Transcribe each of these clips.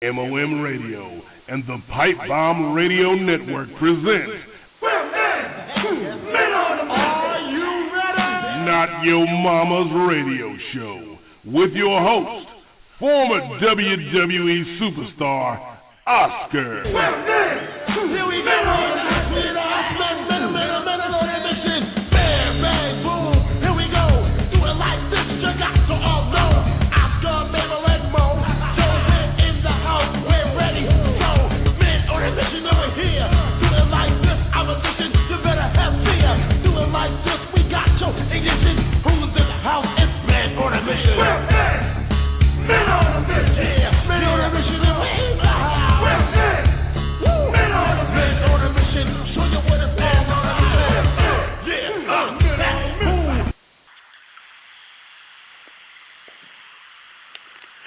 MOM Radio and the Pipe Bomb Radio Network present Not Your Mama's Radio Show with your host, former WWE superstar, Oscar. Here we go.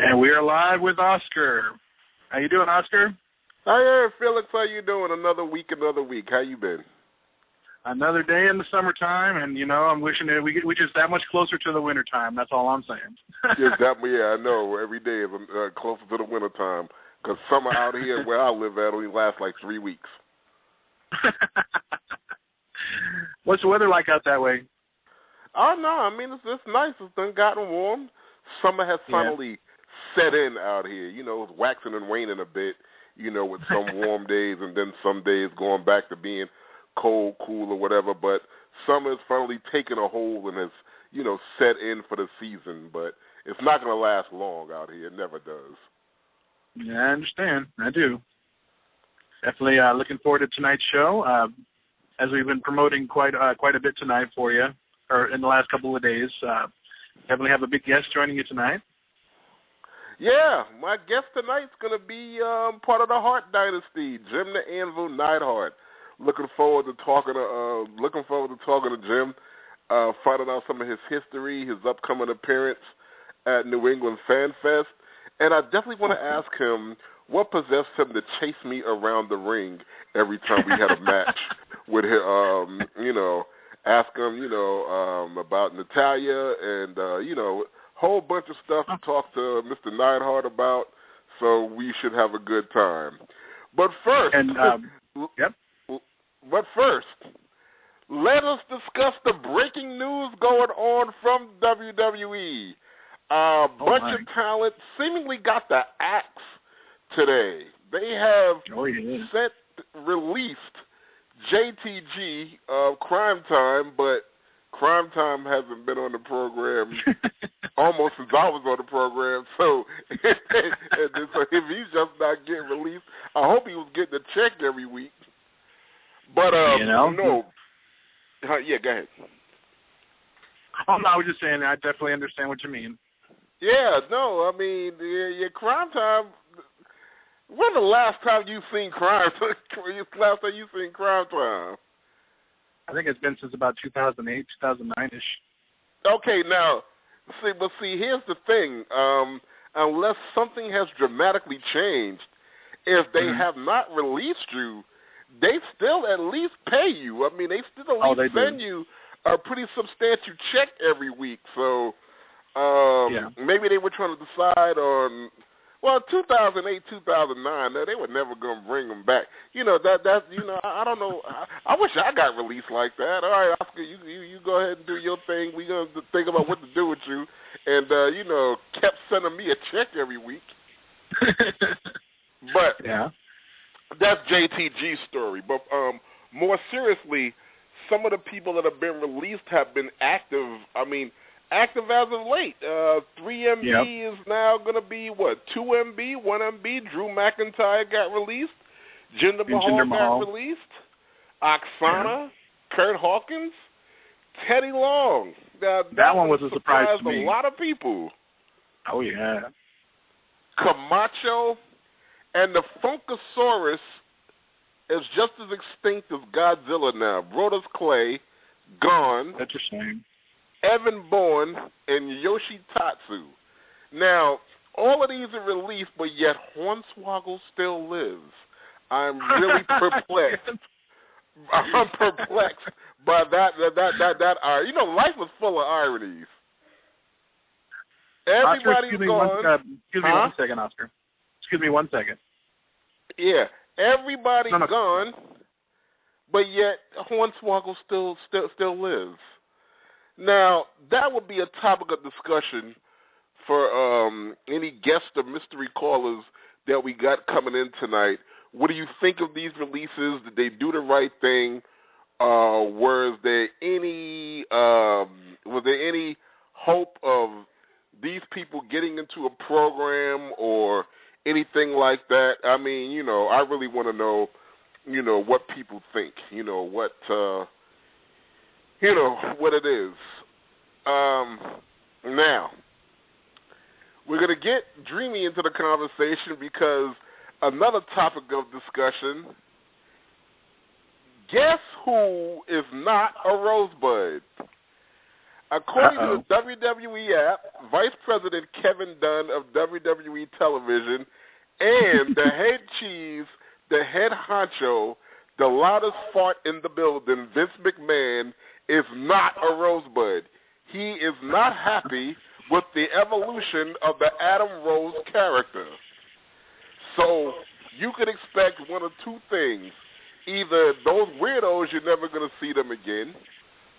And we are live with Oscar. How you doing, Oscar? Hi, Felix. How you doing? Another week. How you been? Another day in the summertime, and I'm wishing that we just that much closer to the wintertime. That's all I'm saying. Yeah, I know. Every day is closer to the wintertime because summer out here where I live at only lasts like 3 weeks. What's the weather like out that way? Oh no, I mean it's nice. It's done gotten warm. Summer has finally set in out here. It's waxing and waning a bit. With some warm days and then some days going back to being cold, cool, or whatever. But summer has finally taken a hold and has, set in for the season. But it's not going to last long out here. It never does. Yeah, I understand. I do. Definitely looking forward to tonight's show. As we've been promoting quite a bit tonight for you, or in the last couple of days. Definitely have a big guest joining you tonight. Yeah, my guest tonight's going to be part of the Hart Dynasty, Jim the Anvil Neidhart. Looking forward to talking to Jim, finding out some of his history, his upcoming appearance at New England Fan Fest, and I definitely want to ask him what possessed him to chase me around the ring every time we had a match with him. Ask him, about Natalia and whole bunch of stuff to talk to Mr. Neidhart about. So we should have a good time. But first, let us discuss the breaking news going on from WWE. A bunch of talent seemingly got the axe today. They have released JTG of Crime Time, but Crime Time hasn't been on the program almost since I was on the program. So, so if he's just not getting released, I hope he was getting a check every week. But no. Yeah, go ahead. Oh, no, I was just saying I definitely understand what you mean. Yeah, no, I mean, your Crime Time. When the last time you seen Crime Time? Last time you seen Crime Time? I think it's been since about 2008, 2009-ish. Okay, now, here's the thing. Unless something has dramatically changed, if they have not released you, they still at least pay you. I mean, they still at least send you a pretty substantial check every week. So maybe they were trying to decide on... Well, 2008, 2009, they were never gonna bring them back. I don't know. I wish I got released like that. All right, Oscar, you go ahead and do your thing. We gonna think about what to do with you, and kept sending me a check every week. But that's JTG's story. But more seriously, some of the people that have been released have been active. I mean, active as of late. 3MB is now going to be, 2MB, 1MB. Drew McIntyre got released. Jinder Mahal got released. Oksana, Kurt Hawkins, Teddy Long. That one was a surprise to me. A lot of people. Oh, yeah. Camacho and the Funkasaurus is just as extinct as Godzilla now. Brodus Clay, gone. That's a shame. Evan Bourne, and Yoshitatsu. Now, all of these are released, but yet Hornswoggle still lives. I'm really perplexed. I'm perplexed by that. Life is full of ironies. Everybody's Oscar, gone. Excuse me 1 second, Oscar. Excuse me 1 second. Yeah, everybody No. gone, but yet Hornswoggle still lives. Now, that would be a topic of discussion for any guest or mystery callers that we got coming in tonight. What do you think of these releases? Did they do the right thing? Was there any hope of these people getting into a program or anything like that? I mean, I really want to know, what people think. What it is. Now, we're going to get Dreamy into the conversation because another topic of discussion, guess who is not a Rosebud? According to the WWE app, Vice President Kevin Dunn of WWE Television and the head cheese, the head honcho, the loudest fart in the building, Vince McMahon, is not a Rosebud. He is not happy with the evolution of the Adam Rose character. So you could expect one of two things. Either those weirdos, you're never going to see them again.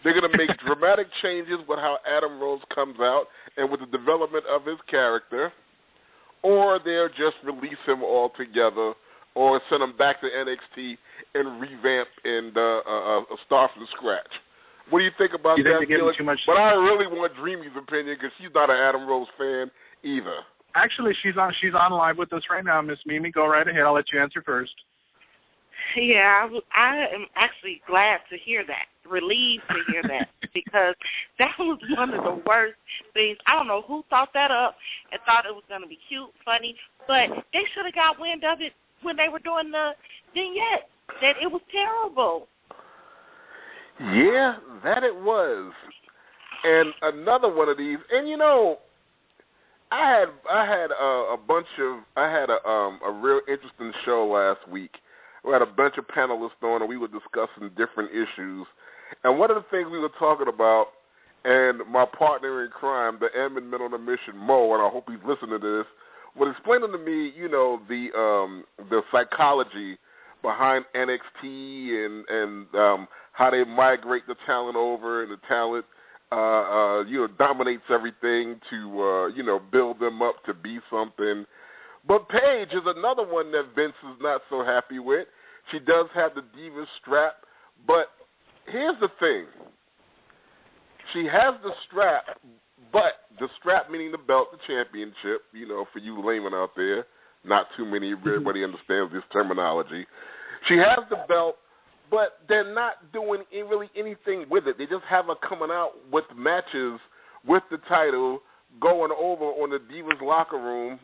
They're going to make dramatic changes with how Adam Rose comes out and with the development of his character, or they'll just release him altogether or send him back to NXT and revamp and start from scratch. What do you think about that, Felix? But I really want Dreamy's opinion because she's not an Adam Rose fan either. Actually, she's on live with us right now, Miss Mimi. Go right ahead. I'll let you answer first. Yeah, I am actually glad to hear that, relieved to hear that, because that was one of the worst things. I don't know who thought that up and thought it was going to be cute, funny, but they should have got wind of it when they were doing the vignette, that it was terrible. Yeah, that it was. And another one of these, and I had a real interesting show last week. We had a bunch of panelists on, and we were discussing different issues. And one of the things we were talking about, and my partner in crime, the airman men on a mission, Mo, and I hope he's listening to this, was explaining to me, the psychology behind NXT and how they migrate the talent over, and the talent, dominates everything to, build them up to be something. But Paige is another one that Vince is not so happy with. She does have the Divas strap, but here's the thing. She has the strap, but the strap meaning the belt, the championship, for you laymen out there. Not too many, everybody understands this terminology. She has the belt, but they're not doing really anything with it. They just have her coming out with matches with the title, going over on the Divas locker room,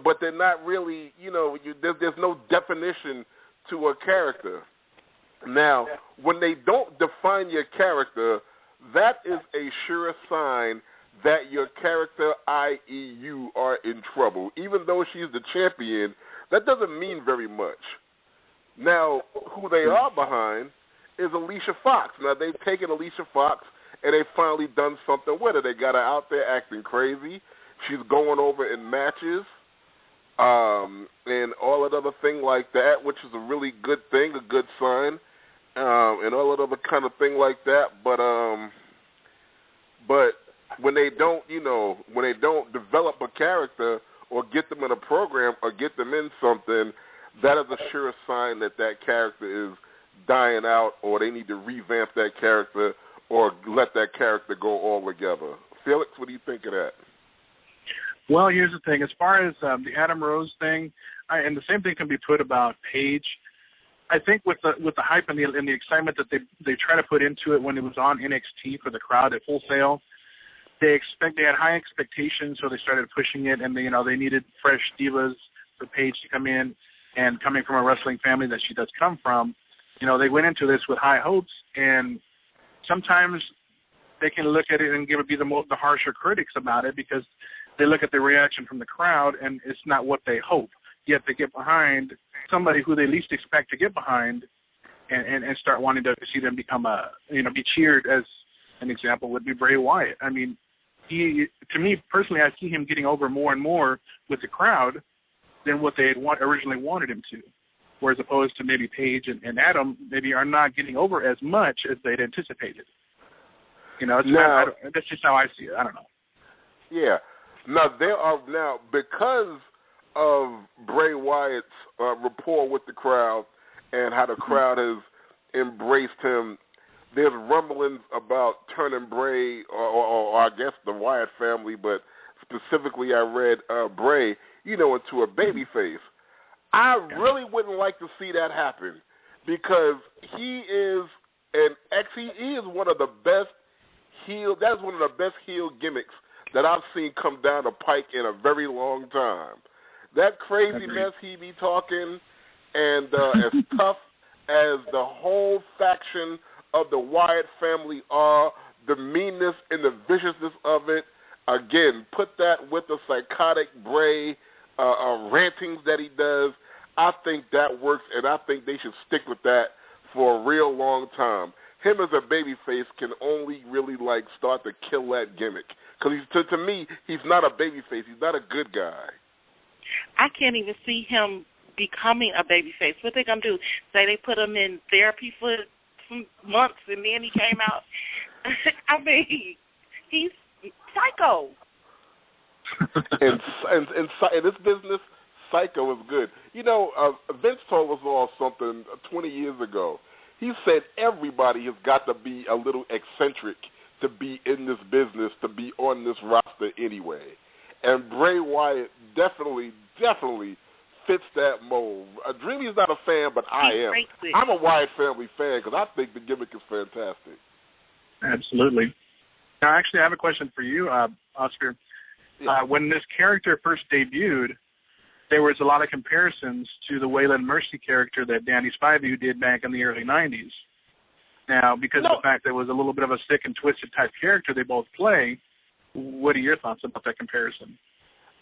but they're not really, there's no definition to a character. Now, when they don't define your character, that is a sure sign that your character, i.e. you, are in trouble. Even though she's the champion, that doesn't mean very much. Now, who they are behind is Alicia Fox. Now, they've taken Alicia Fox and they've finally done something with her. They got her out there acting crazy. She's going over in matches and all that other thing like that, which is a really good thing, a good sign, and all that other kind of thing like that. But when they don't, when they don't develop a character or get them in a program or get them in something, that is a sure sign that that character is dying out, or they need to revamp that character or let that character go altogether. Felix, what do you think of that? Well, here's the thing. As far as the Adam Rose thing, and the same thing can be put about Paige. I think with the hype and the excitement that they try to put into it when it was on NXT for the crowd at Full Sail, they had high expectations, so they started pushing it, and they needed fresh divas for Paige to come in, and coming from a wrestling family that she does come from, they went into this with high hopes, and sometimes they can look at it and be the harsher critics about it because they look at the reaction from the crowd and it's not what they hope. Yet they get behind somebody who they least expect to get behind and start wanting to see them become be cheered. As an example would be Bray Wyatt. I mean, to me personally, I see him getting over more and more with the crowd than what they had originally wanted him to. Whereas opposed to maybe Paige and Adam, maybe are not getting over as much as they'd anticipated. You know, that's just how I see it. I don't know. Yeah. Now because of Bray Wyatt's rapport with the crowd and how the crowd has embraced him, there's rumblings about turning Bray, or I guess the Wyatt family, but specifically I read Bray, into a babyface. I really wouldn't like to see that happen because he is one of the best heel. That's one of the best heel gimmicks that I've seen come down the pike in a very long time. That crazy mess he be talking, and as tough as the whole faction of the Wyatt family are, the meanness and the viciousness of it, again, put that with the psychotic Bray rantings that he does, I think that works, and I think they should stick with that for a real long time. Him as a babyface can only really, start to kill that gimmick. Because to me, he's not a babyface. He's not a good guy. I can't even see him becoming a babyface. What they going to do? Say they put him in therapy for some months and then he came out? I mean, he's psycho. in this business, psycho is good. Vince told us all something 20 years ago. He said everybody has got to be a little eccentric to be in this business, to be on this roster anyway. And Bray Wyatt definitely fits that mold. Dreamy's not a fan, but I am. I'm a Wyatt family fan because I think the gimmick is fantastic. Absolutely. Now, actually, I have a question for you, Oscar. Yeah. When this character first debuted, there was a lot of comparisons to the Waylon Mercy character that Danny Spivey did back in the early 90s. Now, because of the fact that it was a little bit of a sick and twisted type character they both play, what are your thoughts about that comparison?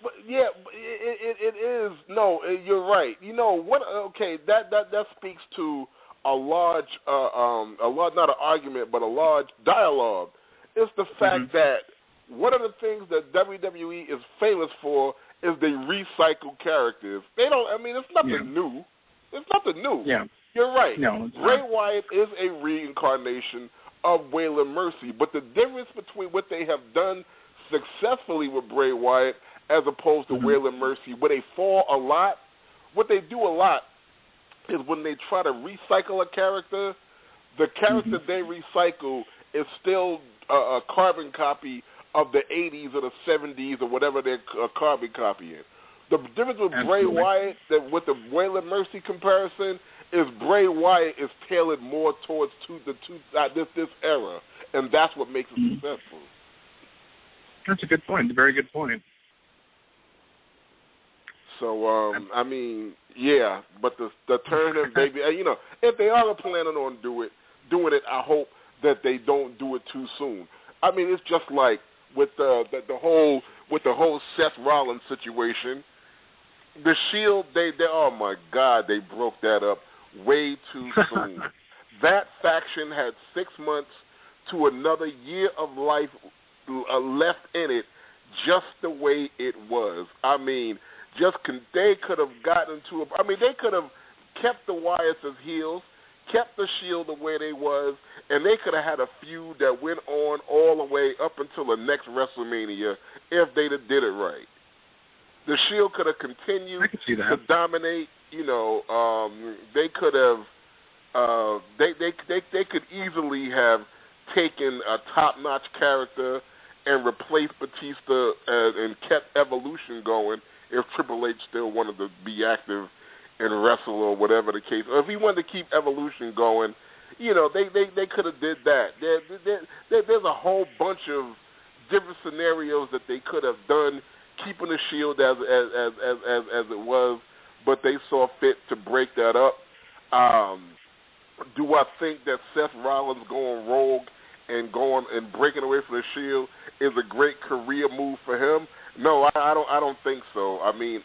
But yeah, it is. No, you're right. What? Okay, that speaks to a large, not an argument, but a large dialogue. It's the fact that one of the things that WWE is famous for is they recycle characters. They don't. I mean, it's nothing new. It's nothing new. Yeah. You're right. No, Bray Wyatt is a reincarnation of Waylon Mercy, but the difference between what they have done successfully with Bray Wyatt as opposed to Waylon Mercy, where they fall a lot, what they do a lot is when they try to recycle a character, the character they recycle is still a carbon copy of the 80s or the 70s or whatever they're carbon copying. The difference with Bray Wyatt, with the Waylon Mercy comparison, is Bray Wyatt is tailored more towards this era, and that's what makes it successful. That's a good point. A very good point. So, I mean, yeah, but the turn him, baby, if they are planning on doing it, I hope that they don't do it too soon. I mean, it's just like with the whole Seth Rollins situation. The Shield, they oh my God, they broke that up way too soon. That faction had 6 months to another year of life left in it, just the way it was. I mean, they could have gotten to they could have kept the Wyatts as heels, kept the Shield the way they was, and they could have had a feud that went on all the way up until the next WrestleMania if they'd have did it right. The Shield could have continued to dominate. They could have. They could easily have taken a top-notch character and replaced Batista and kept Evolution going if Triple H still wanted to be active and wrestle or whatever the case. Or if he wanted to keep Evolution going, they could have did that. There's a whole bunch of different scenarios that they could have done, keeping the Shield as it was, but they saw fit to break that up. Do I think that Seth Rollins going rogue and breaking away from the Shield is a great career move for him? No, I don't think so. I mean,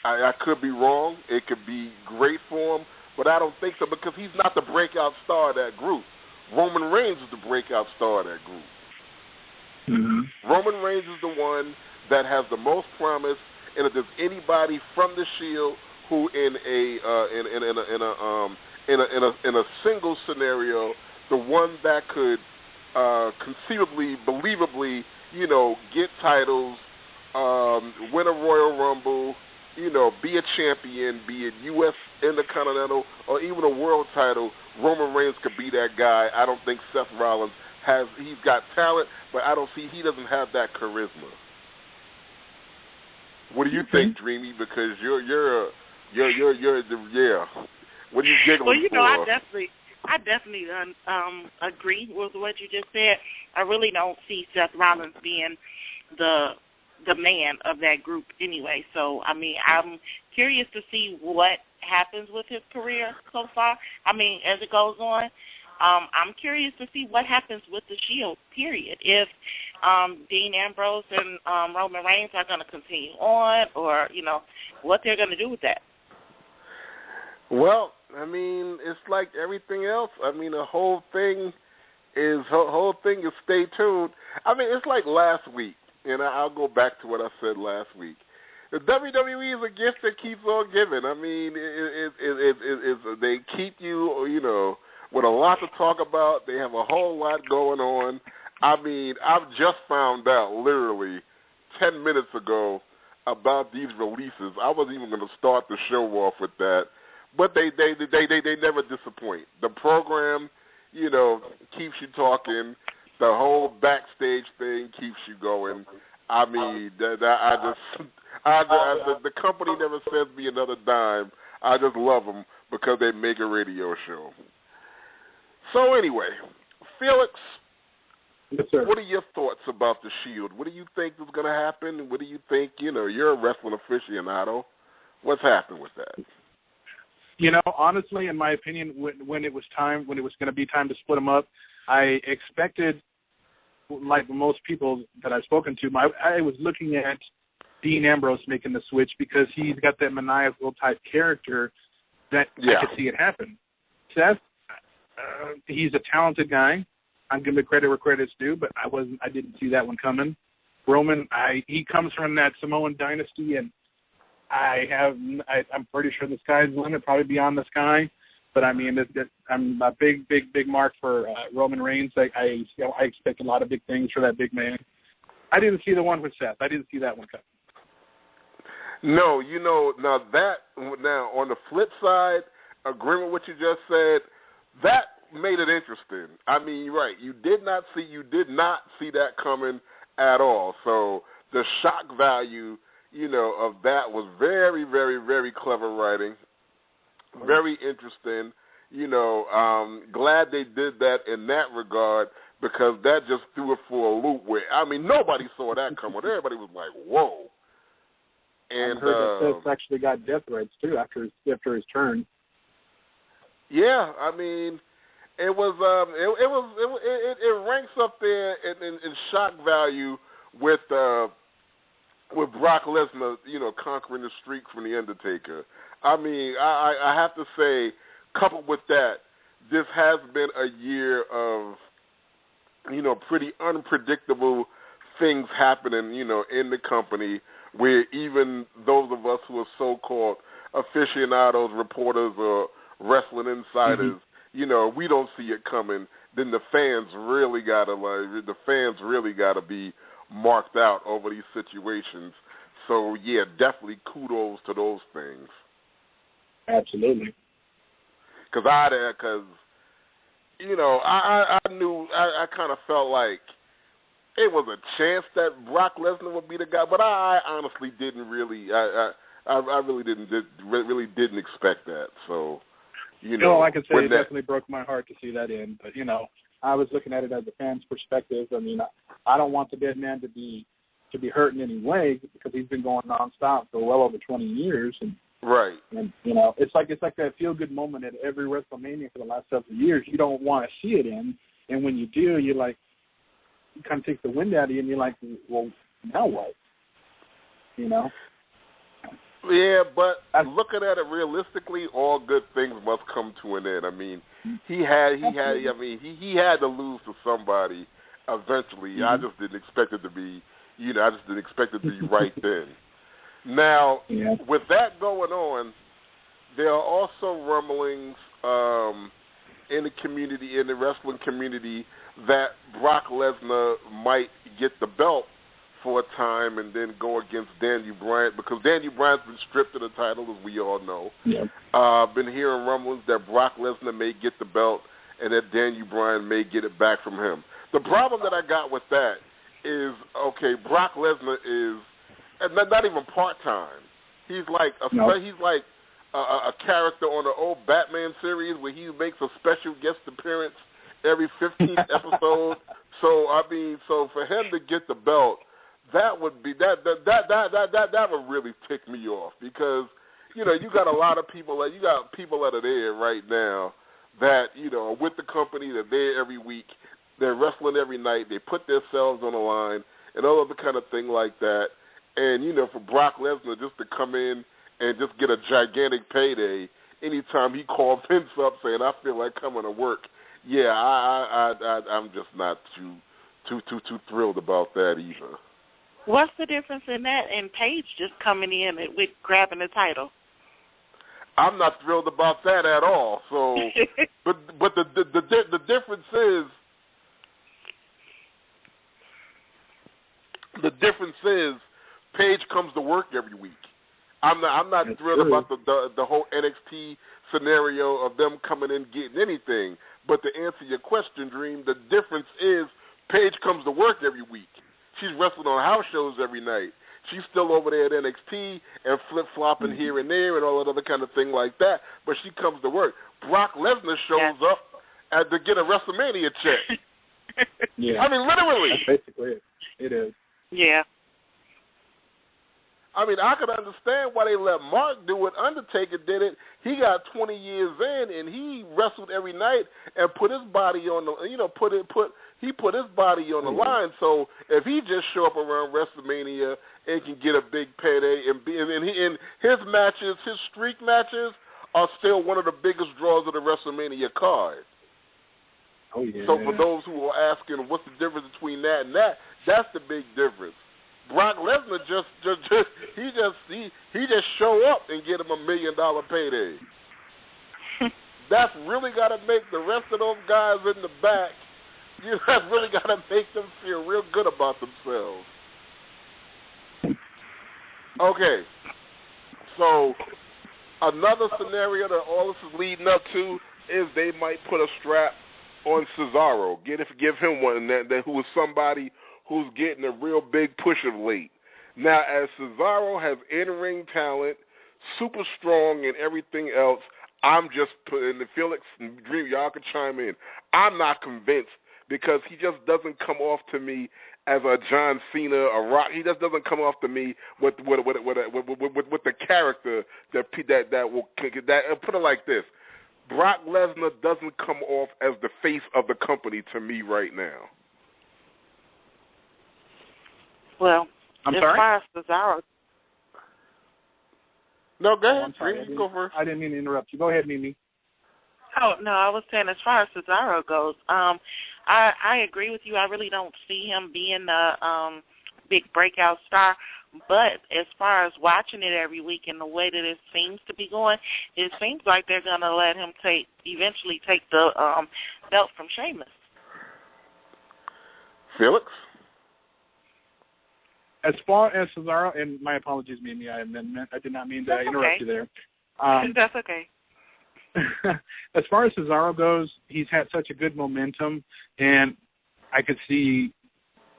I could be wrong. It could be great for him, but I don't think so because he's not the breakout star of that group. Roman Reigns is the breakout star of that group. Roman Reigns is the one that has the most promise, and if there's anybody from the Shield who in a single scenario, the one that could conceivably, believably, get titles, win a Royal Rumble, be a champion, be it U.S. Intercontinental or even a world title, Roman Reigns could be that guy. I don't think Seth Rollins he's got talent, but he doesn't have that charisma. What do you think, Dreamy? Because you're What are you giggling for? I definitely agree with what you just said. I really don't see Seth Rollins being the man of that group anyway. So, I mean, I'm curious to see what happens with his career so far. I mean, as it goes on, I'm curious to see what happens with the Shield, period. If Dean Ambrose and Roman Reigns are going to continue on or, what they're going to do with that. Well, I mean, it's like everything else. I mean, the whole thing is stay tuned. I mean, it's like last week, and I'll go back to what I said last week. The WWE is a gift that keeps on giving. I mean, they keep you, with a lot to talk about. They have a whole lot going on. I mean, I've just found out literally 10 minutes ago about these releases. I wasn't even going to start the show off with that. But they never disappoint. The program, keeps you talking. The whole backstage thing keeps you going. I mean, the company never sends me another dime. I just love them because they make a radio show. So anyway, Felix, yes, sir. What are your thoughts about the Shield? What do you think is going to happen? What do you think? You're a wrestling aficionado. What's happened with that? Honestly, in my opinion, when it was going to be time to split them up, I expected, like most people that I've spoken to, I was looking at Dean Ambrose making the switch because he's got that maniacal type character that I could see it happen. Seth, he's a talented guy. I'm giving credit where credit's due, but I didn't see that one coming. Roman, he comes from that Samoan dynasty, and I'm pretty sure the sky's the limit, probably beyond the sky. But I mean, I'm a big mark for Roman Reigns. I expect a lot of big things for that big man. I didn't see the one with Seth. I didn't see that one coming. No, now on the flip side, agreeing with what you just said, that made it interesting. I mean, you're right. You did not see that coming at all. So the shock value, of that was very, very, very clever writing. Very interesting. Glad they did that in that regard because that just threw it for a loop where, I mean, nobody saw that coming. Everybody was like, whoa. And I heard that Seth actually got death threats, too, after his turn. Yeah, I mean, it ranks up there in shock value with Brock Lesnar, conquering the streak from the Undertaker. I mean, I have to say, coupled with that, this has been a year of, pretty unpredictable things happening, in the company where even those of us who are so-called aficionados, reporters, or wrestling insiders, we don't see it coming. Then the fans really gotta be marked out over these situations. So yeah, definitely kudos to those things. Absolutely. Because I knew I kind of felt like it was a chance that Brock Lesnar would be the guy, but I honestly didn't really. I really didn't expect that. So, like I said, it definitely broke my heart to see that end. But I was looking at it as a fan's perspective. I mean, I don't want the dead man to be hurt in any way because he's been going nonstop for well over 20 years. And right. And it's like that feel good moment at every WrestleMania for the last several years. You don't want to see it in, and when you do, you're like, it kind of takes the wind out of you, and you're like, well, now what? Yeah, but looking at it realistically, all good things must come to an end. I mean, he had to lose to somebody eventually. I just didn't expect it to be, I just didn't expect it to be right then. Now, with that going on, there are also rumblings in the community, in the wrestling community, that Brock Lesnar might get the belt for a time and then go against Daniel Bryan, because Daniel Bryan's been stripped of the title, as we all know. I've been hearing rumblings that Brock Lesnar may get the belt and that Daniel Bryan may get it back from him. The problem that I got with that is, okay, Brock Lesnar is not even part-time. He's like a character on the old Batman series where he makes a special guest appearance every 15th episode. So for him to get the belt, that would be that would really tick me off, because you got a lot of people that are there right now that are with the company, they're there every week, they're wrestling every night, they put themselves on the line and all other kind of thing like that. And for Brock Lesnar just to come in and just get a gigantic payday anytime he calls Vince up saying, I feel like coming to work, I'm just not too thrilled about that either. What's the difference in that and Paige just coming in and with grabbing the title? I'm not thrilled about that at all. So, but the difference is, Paige comes to work every week. I'm not thrilled about the whole NXT scenario of them coming in getting anything. But to answer your question, Dream, the difference is Paige comes to work every week. She's wrestling on house shows every night. She's still over there at NXT and flip-flopping here and there and all that other kind of thing like that. But she comes to work. Brock Lesnar shows up to get a WrestleMania check. I mean, literally. That's basically it. It is. Yeah. I mean, I could understand why they let Mark do it. Undertaker did it. He got 20 years in, and he wrestled every night and put his body on the, put his body on the line. So if he just show up around WrestleMania and can get a big payday, and his matches, his streak matches, are still one of the biggest draws of the WrestleMania card. Oh yeah. So for those who are asking, what's the difference between that and that? That's the big difference. Brock Lesnar just show up and get him $1 million payday. That's really got to make the rest of those guys in the back. That's really got to make them feel real good about themselves. Okay, so another scenario that all this is leading up to is they might put a strap on Cesaro, give him one, that who is somebody who's getting a real big push of late. Now, as Cesaro has in-ring talent, super strong and everything else, I'm just putting the Felix and Dream, y'all can chime in. I'm not convinced, because he just doesn't come off to me as a John Cena, a Rock. He just doesn't come off to me with the character that will put it like this. Brock Lesnar doesn't come off as the face of the company to me right now. Well, I'm as sorry? far as Cesaro. No, go ahead. I'm sorry. You go first. I didn't mean to interrupt you. Go ahead, Mimi. Oh, no, I was saying as far as Cesaro goes, I agree with you. I really don't see him being a big breakout star. But as far as watching it every week and the way that it seems to be going, it seems like they're going to let him eventually take the belt from Sheamus. Felix? As far as Cesaro, and my apologies, Mimi, I did not mean to interrupt you there. That's okay. As far as Cesaro goes, he's had such a good momentum, and I could see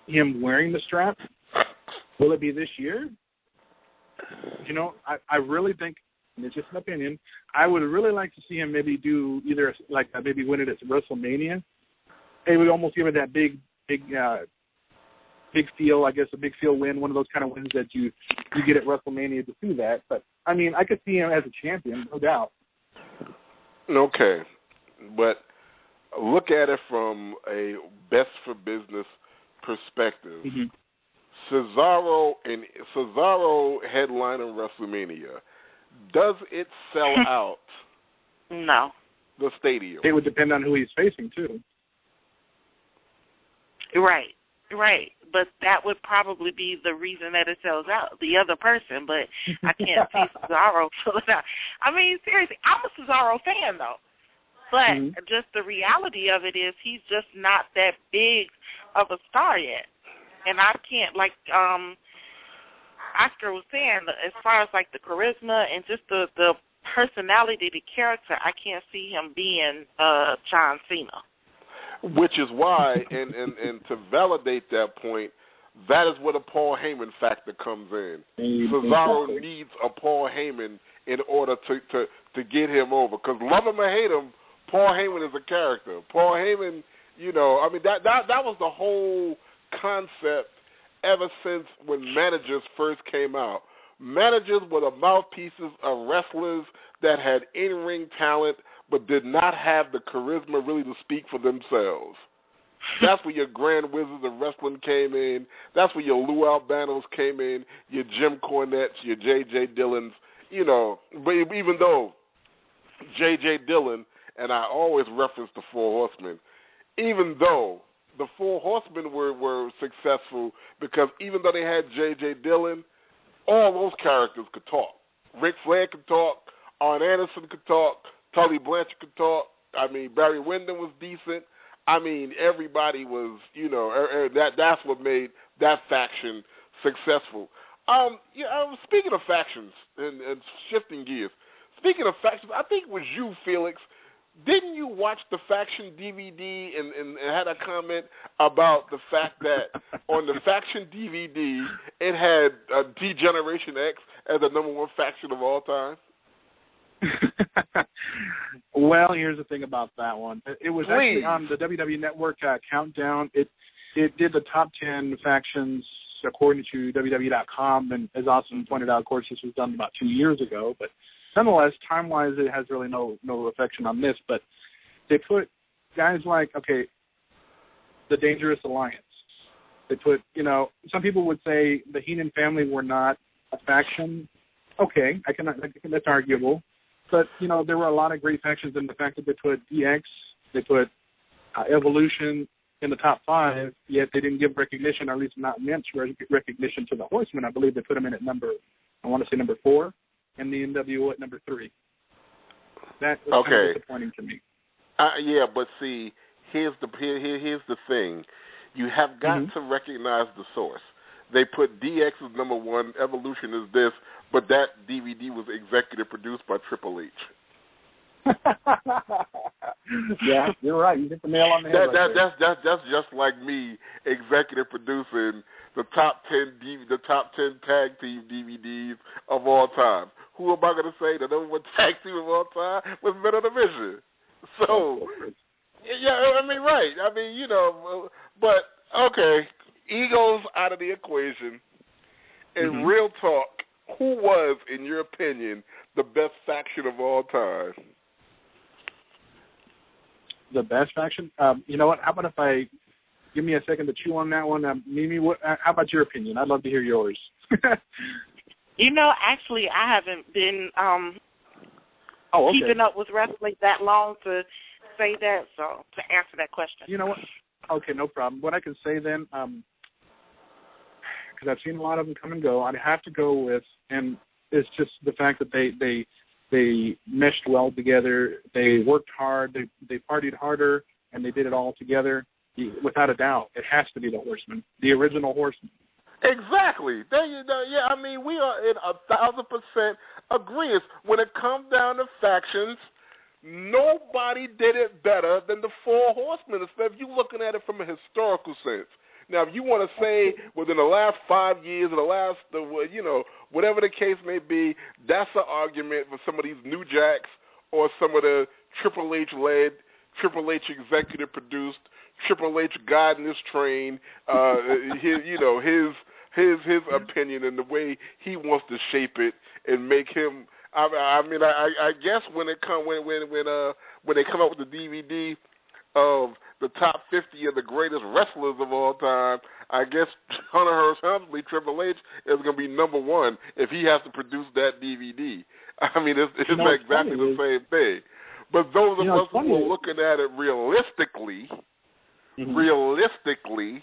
him wearing the strap. Will it be this year? I really think, and it's just an opinion, I would really like to see him maybe do either maybe win it at WrestleMania. They would almost give it that big feel, I guess, a big feel win, one of those kind of wins that you get at WrestleMania to do that. But, I mean, I could see him as a champion, no doubt. Okay. But look at it from a best for business perspective. Mm-hmm. Cesaro headlining WrestleMania, does it sell out? No. The stadium? It would depend on who he's facing, too. Right, right. But that would probably be the reason that it sells out, the other person. But I can't see Cesaro fill it out. I mean, seriously, I'm a Cesaro fan, though. But just the reality of it is he's just not that big of a star yet. And I can't, like Oscar was saying, as far as, like, the charisma and just the personality, the character, I can't see him being John Cena. Which is why, and to validate that point, that is where the Paul Heyman factor comes in. Cesaro needs a Paul Heyman in order to get him over. Because love him or hate him, Paul Heyman is a character. Paul Heyman, I mean, that was the whole concept ever since when managers first came out. Managers were the mouthpieces of wrestlers that had in-ring talent but did not have the charisma really to speak for themselves. That's where your Grand Wizards of Wrestling came in. That's where your Lou Albanos came in, your Jim Cornettes, your J.J. Dillons, But even though J.J. Dillon, and I always reference the Four Horsemen, even though the Four Horsemen were successful because even though they had J.J. Dillon, all those characters could talk. Ric Flair could talk. Arn Anderson could talk. Tully Blanchard could talk. I mean, Barry Windham was decent. I mean, everybody was, that's what made that faction successful. Speaking of factions and shifting gears, speaking of factions, I think it was you, Felix. Didn't you watch the Faction DVD and had a comment about the fact that on the Faction DVD it had D-Generation X as the number one faction of all time? Well, here's the thing about that one. It was actually on the WWE Network countdown. It did the top 10 factions according to WWE.com, and as Austin pointed out, of course, this was done about 2 years ago. But nonetheless, time-wise, it has really no reflection on this. But they put guys like, the Dangerous Alliance. They put, some people would say the Heenan family were not a faction. Okay, that's arguable. But, there were a lot of great factions in the fact that they put DX, they put Evolution in the top 5, yet they didn't give recognition, or at least not meant recognition to the Horsemen. I believe they put them in at number 4, and the NWO at number 3. That was kind of disappointing to me. Yeah, but see, here's the thing. You have got to recognize the source. They put DX as number 1, Evolution is this, but that DVD was executive produced by Triple H. Yeah, you're right. You hit the nail on the head. That's just like me executive producing the top 10 tag team DVDs of all time. Who am I going to say the number 1 tag team of all time was Men on a Mission? So, yeah, I mean, right. I mean, but okay. Egos out of the equation. In real talk, who was, in your opinion, the best faction of all time? The best faction? You know what? How about if I give me a second to chew on that one? Mimi, how about your opinion? I'd love to hear yours. Actually, I haven't been keeping up with wrestling that long to say that, so to answer that question. You know what? Okay, no problem. What I can say then, because I've seen a lot of them come and go, I'd have to go with, and it's just the fact that they meshed well together, they worked hard, they partied harder, and they did it all together. Without a doubt, it has to be the Horsemen, the original Horsemen. Exactly. Yeah, I mean, we are in 1,000% agreement. When it comes down to factions, nobody did it better than the Four Horsemen, if you're looking at it from a historical sense. Now, if you want to say within the last 5 years or whatever the case may be, that's an argument for some of these new jacks or some of the Triple H-led, Triple H executive-produced, Triple H guidance train, his opinion and the way he wants to shape it and make him. I guess when they come out with the DVD of the top 50 of the greatest wrestlers of all time, I guess Hunter Hearst Helmsley, Triple H, is going to be number 1 if he has to produce that DVD. I mean, it's exactly the same thing. But those of us who are looking at it realistically, realistically,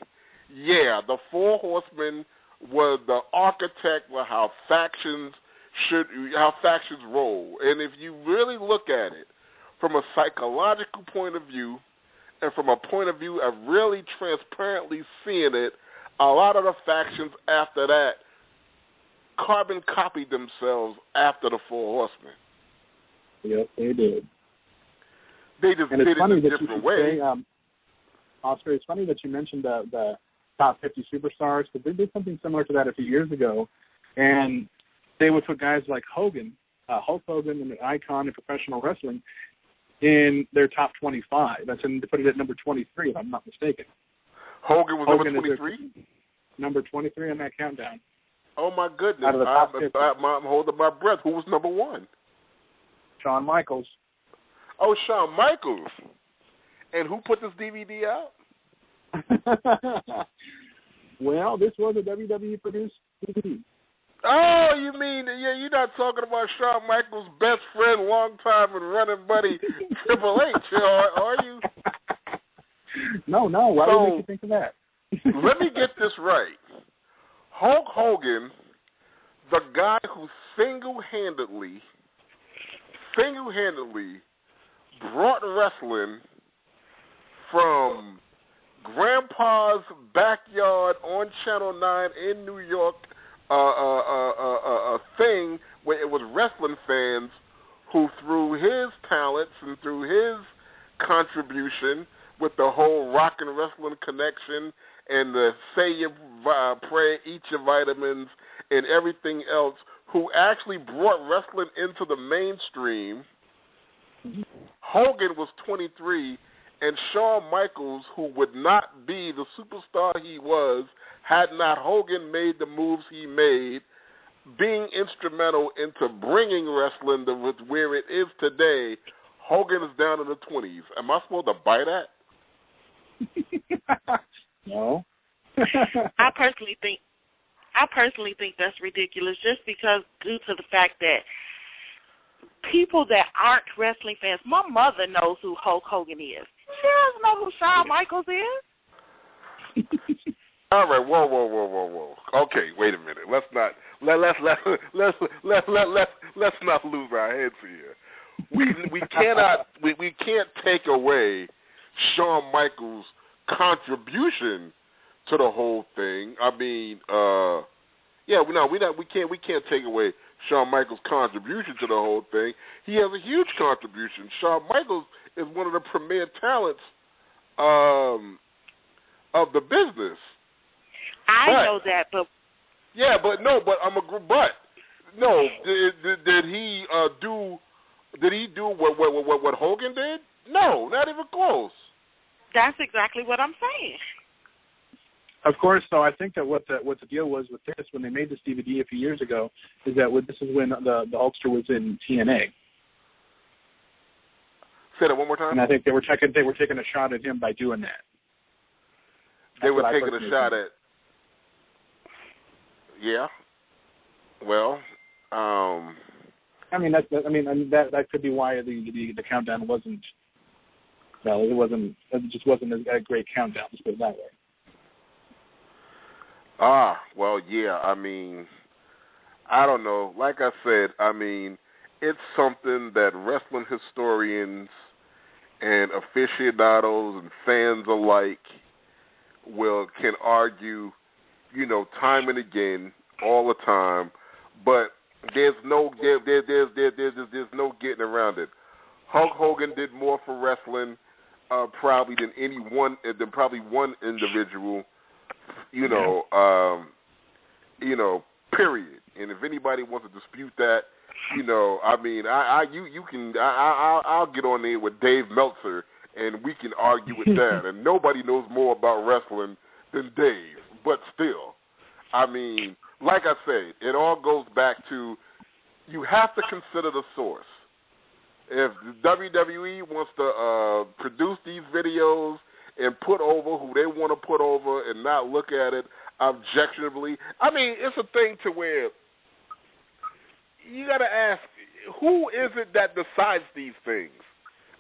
yeah, the Four Horsemen were the architect of how factions roll. And if you really look at it from a psychological point of view and from a point of view of really transparently seeing it, a lot of the factions after that carbon copied themselves after the Four Horsemen. Yes, they did. They just did it in a different way. Oscar, it's funny that you mentioned the top 50 superstars, because they did something similar to that a few years ago, and they would put guys like Hulk Hogan, an icon in professional wrestling, in their top 25. That's they put it at number 23, if I'm not mistaken. Hogan was number 23? Number 23 on that countdown. Oh, my goodness. Out of the top 50. I'm holding my breath. Who was number one? Shawn Michaels. Oh, Shawn Michaels. And who put this DVD out? Well, this was a WWE-produced DVD. Oh, you mean, you're not talking about Shawn Michaels' best friend, longtime and running buddy, Triple H, are you? No. Why would you make you think of that? Let me get this right. Hulk Hogan, the guy who single-handedly brought wrestling from Grandpa's backyard on Channel 9 in New York, a thing where it was wrestling fans who, through his talents and through his contribution with the whole rock and wrestling connection and the say your prayer, eat your vitamins, and everything else, who actually brought wrestling into the mainstream. Hogan was 23, and Shawn Michaels, who would not be the superstar he was had not Hogan made the moves he made, being instrumental into bringing wrestling to where it is today. Hogan is down in the 20s. Am I supposed to buy that? No. I personally think that's ridiculous, just because due to the fact that people that aren't wrestling fans, my mother knows who Hulk Hogan is. She doesn't know who Shawn Michaels is. All right, whoa. Okay, wait a minute. Let's not lose our heads here. We can't take away Shawn Michaels' contribution to the whole thing. I mean, we can't take away Shawn Michaels' contribution to the whole thing. He has a huge contribution. Shawn Michaels is one of the premier talents of the business. I know that, but did he do what Hogan did? No, not even close. That's exactly what I'm saying. Of course, so I think that what the deal was with this when they made this DVD a few years ago is that this is when the Hulkster was in TNA. Say that one more time. And I think they were taking a shot at him by doing that. They were taking a shot at. Yeah. Well. That could be why the countdown wasn't. Well, it just wasn't a great countdown. Let's put it that way. Well, yeah, I mean, I don't know. Like I said, I mean, it's something that wrestling historians and aficionados and fans alike can argue, time and again, all the time, but there's no getting around it. Hulk Hogan did more for wrestling probably than one individual. Period. And if anybody wants to dispute that, I'll get on there with Dave Meltzer and we can argue with that. And nobody knows more about wrestling than Dave. But still, I mean, like I say, it all goes back to you have to consider the source. If WWE wants to produce these videos and put over who they want to put over and not look at it objectionably. I mean, it's a thing to where you got to ask, who is it that decides these things?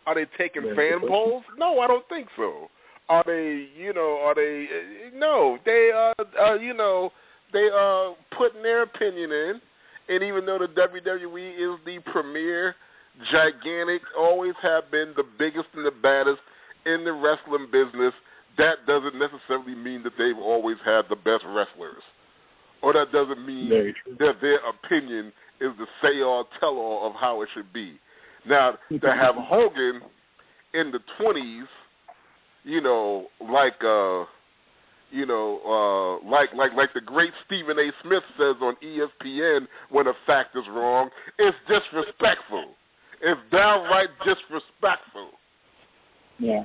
Are they taking fan polls? No, I don't think so. Are they, no, they putting their opinion in, and even though the WWE is the premier, gigantic, always have been the biggest and the baddest in the wrestling business, that doesn't necessarily mean that they've always had the best wrestlers, or that doesn't mean that their opinion is the say-all, tell-all of how it should be. Now, to have Hogan in the 20s, like the great Stephen A. Smith says on ESPN when a fact is wrong, it's disrespectful. It's downright disrespectful. Yeah.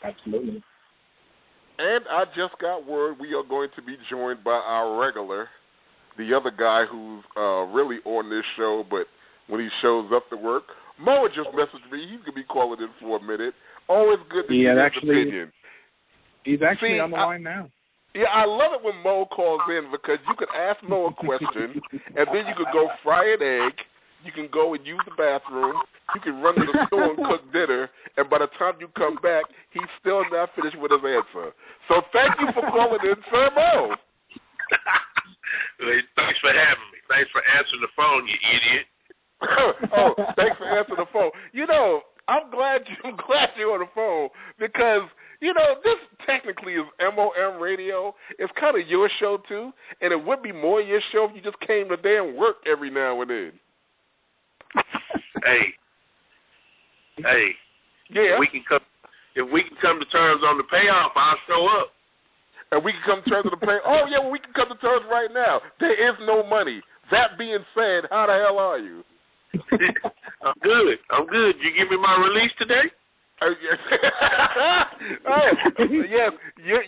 Absolutely. And I just got word we are going to be joined by our regular, the other guy who's really on this show, but when he shows up to work, Mo just messaged me. He's going to be calling in for a minute. Always good to hear his opinion. He's actually on the line now. Yeah, I love it when Mo calls in because you can ask Mo a question, and then you can go fry an egg. You can go and use the bathroom. You can run to the store and cook dinner, and by the time you come back, he's still not finished with his answer. So thank you for calling in, Sir Mo. Thanks for having me. Thanks for answering the phone, you idiot. Oh, thanks for answering the phone. I'm glad you're on the phone because, this technically is MOM Radio. It's kind of your show, too, and it would be more your show if you just came to damn work every now and then. Hey. Yeah. If we can come to terms on the payoff, I'll show up. And we can come to terms on the payoff. Oh, yeah, well, we can come to terms right now. There is no money. That being said, how the hell are you? I'm good. Did you give me my release today? Yes,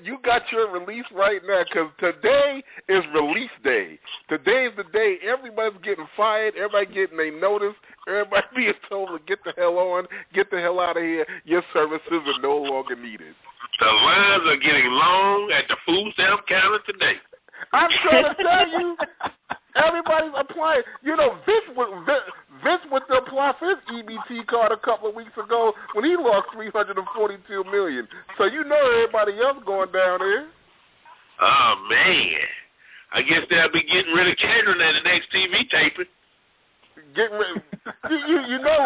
you got your release right now because today is release day. Today is the day everybody's getting fired, everybody getting their notice, everybody being told to get the hell on, get the hell out of here. Your services are no longer needed. The lines are getting long at the food stamp counter today. I'm trying to tell you, everybody's applying. Vince went to apply for his EBT card a couple of weeks ago when he lost $342 million. So everybody else going down there. Oh man, I guess they'll be getting rid of catering at the next TV taping. Getting rid.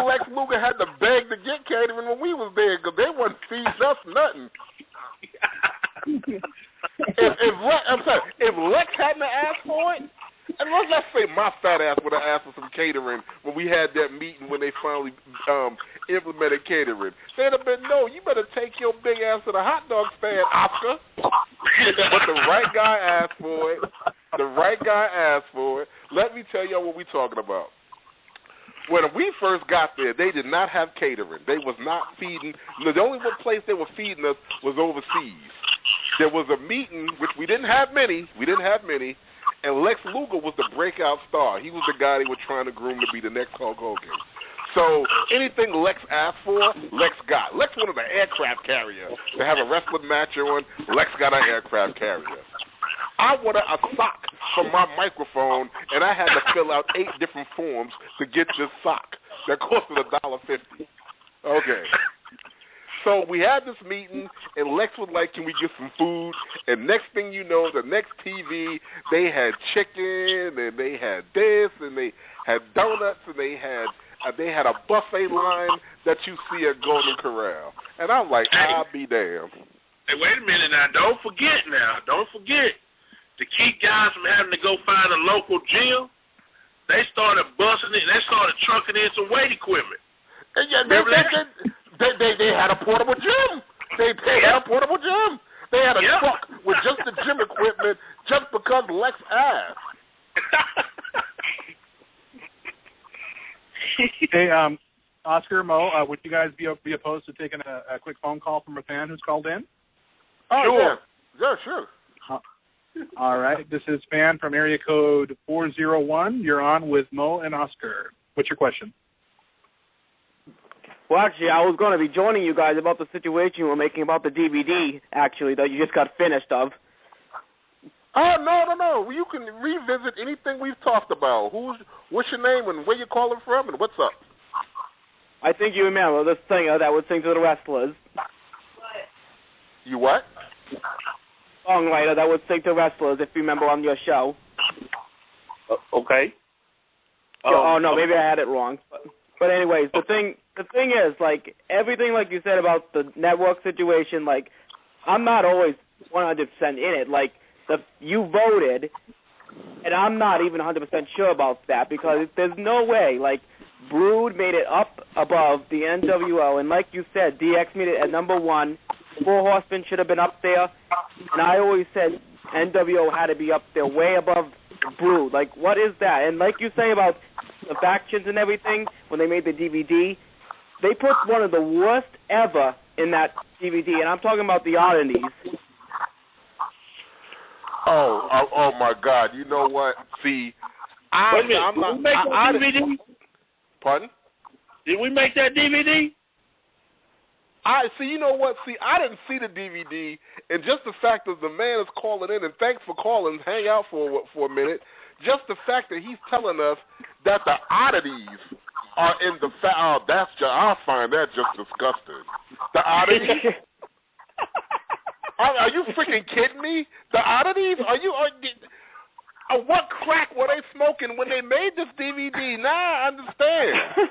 Lex Luger had to beg to get catering when we was there because they wasn't feeding us nothing. If Lex hadn't asked for it, and let's say my fat ass would have asked for some catering when we had that meeting when they finally implemented catering, they'd have been, no, you better take your big ass to the hot dog stand, Oscar. But the right guy asked for it. Let me tell y'all what we're talking about. When we first got there, they did not have catering. They was not feeding. The only place they were feeding us was overseas. There was a meeting, which we didn't have many, and Lex Luger was the breakout star. He was the guy they were trying to groom to be the next Hulk Hogan. So anything Lex asked for, Lex got. Lex wanted an aircraft carrier to have a wrestling match on. Lex got an aircraft carrier. I wanted a sock for my microphone, and I had to fill out 8 different forms to get this sock that costed $1.50. Okay. So we had this meeting, and Lex was like, can we get some food? And next thing you know, the next TV, they had chicken, and they had this, and they had donuts, and they had a buffet line that you see at Golden Corral. And I'm like, I'll be damned. Hey, wait a minute now. Don't forget. To keep guys from having to go find a local gym, they started busting it. They started trucking in some weight equipment. And yeah, they had a portable gym. They had a portable gym. They had a truck with just the gym equipment just because Lex asked. Hey, Oscar, Mo, would you guys be opposed to taking a quick phone call from a fan who's called in? Oh, sure. Yeah, sure. All right. This is fan from area code 401. You're on with Mo and Oscar. What's your question? Well, actually, I was going to be joining you guys about the situation you were making about the DVD, actually, that you just got finished of. Oh, no. You can revisit anything we've talked about. What's your name and where you calling from and what's up? I think you remember this singer that would sing to the wrestlers. You what? Songwriter that would sing to wrestlers, if you remember on your show. Okay. Oh no, maybe I had it wrong. But anyways, the thing is, like, everything like you said about the network situation, like, I'm not always 100% in it. Like, you voted, and I'm not even 100% sure about that, because there's no way, like, Brood made it up above the NWO, and like you said, DX made it at number 1. Four Horsemen should have been up there, and I always said NWO had to be up there way above Brood. Like, what is that? And like you say about the factions and everything, when they made the DVD, they put one of the worst ever in that DVD, and I'm talking about the oddities. Oh my God! You know what? See, wait a minute. Did we make that DVD? Pardon? Did we make that DVD? You know what? See, I didn't see the DVD, and just the fact that the man is calling in, and thanks for calling, hang out for a minute. Just the fact that he's telling us that the oddities are in the I find that just disgusting. The oddities. Are you freaking kidding me? The oddities? What crack were they smoking when they made this DVD? Now I understand.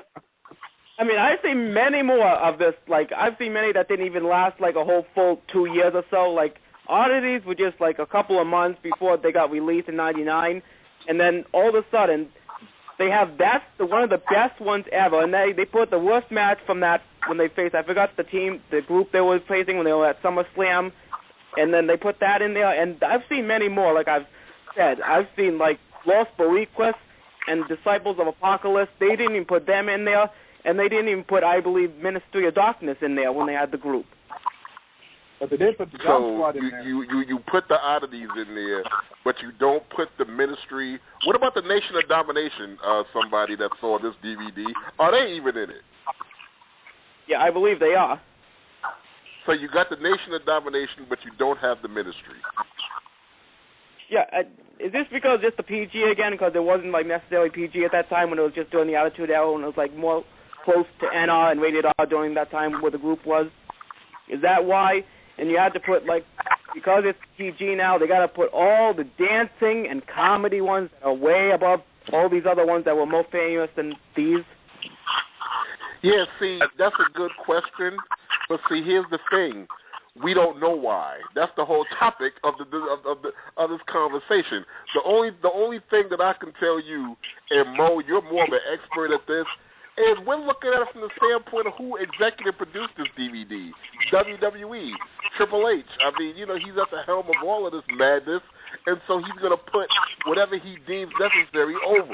I mean, I've seen many more of this. Like, I've seen many that didn't even last like a whole full 2 years or so. Like, oddities were just like a couple of months before they got released in '99, and then all of a sudden they have one of the best ones ever, and they put the worst match from that when they faced, I forgot the group they were facing when they were at SummerSlam, and then they put that in there. And I've seen many more. Like I've said, I've seen like Los Boricuas and Disciples of Apocalypse. They didn't even put them in there. And they didn't even put, I believe, Ministry of Darkness in there when they had the group. But they did put the Jump Squad in there. You put the oddities in there, but you don't put the Ministry. What about the Nation of Domination? Somebody that saw this DVD, are they even in it? Yeah, I believe they are. So you got the Nation of Domination, but you don't have the Ministry. Yeah, is this because just the PG again? Because it wasn't like necessarily PG at that time when it was just during the Attitude Era, when it was like more close to NR and rated R during that time where the group was. Is that why? And you had to put like, because it's PG now, they got to put all the dancing and comedy ones that are way above all these other ones that were more famous than these. Yeah, see, that's a good question. But see, here's the thing. We don't know why. That's the whole topic of this conversation. The only thing that I can tell you, and Mo, you're more of an expert at this, is we're looking at it from the standpoint of who executive produced this DVD. WWE, Triple H. I mean, you know, he's at the helm of all of this madness, and so he's going to put whatever he deems necessary over.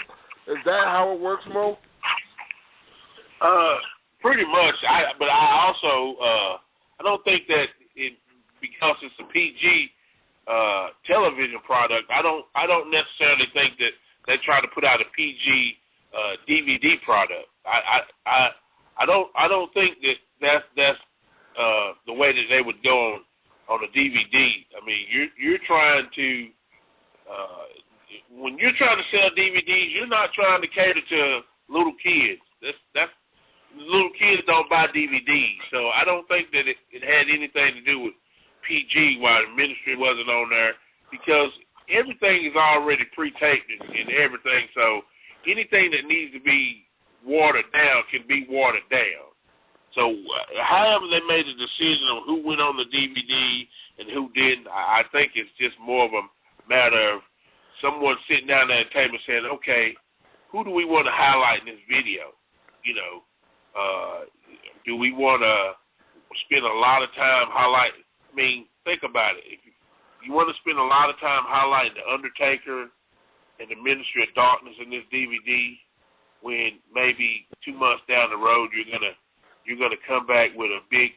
Is that how it works, Mo? Pretty much. But I also I don't think that because it's a PG television product, I don't necessarily think that they try to put out a PG DVD product. I don't think that's the way that they would go on a DVD. I mean, you're trying to when you're trying to sell DVDs, you're not trying to cater to little kids. That's little kids don't buy DVDs, so I don't think that it had anything to do with PG while the Ministry wasn't on there, because everything is already pre-taped and everything, so anything that needs to be watered down can be watered down. So however they made the decision on who went on the DVD and who didn't, I think it's just more of a matter of someone sitting down at a table saying, okay, who do we want to highlight in this video? You know, do we want to spend a lot of time highlighting? I mean, think about it. If you want to spend a lot of time highlighting The Undertaker and the Ministry of Darkness in this DVD, when maybe 2 months down the road you're gonna come back with a big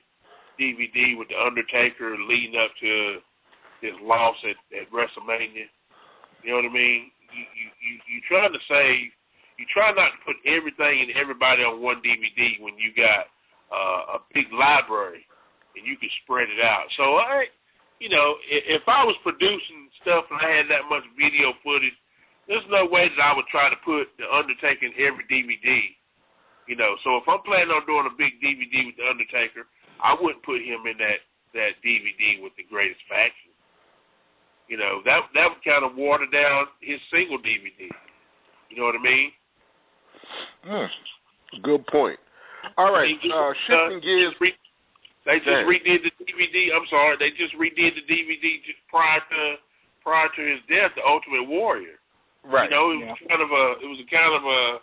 DVD with The Undertaker leading up to his loss at WrestleMania. You know what I mean? You trying to save. You try not to put everything and everybody on one DVD when you got a big library and you can spread it out. So, if I was producing stuff and I had that much video footage, there's no way that I would try to put The Undertaker in every DVD. You know, so if I'm planning on doing a big DVD with The Undertaker, I wouldn't put him in that that DVD with the greatest faction. You know, that would kind of water down his single DVD. You know what I mean? Good point. All right, shifting gears. They just redid the DVD. I'm sorry, they just redid the DVD just prior to his death, The Ultimate Warrior. Right. You know, it was kind of a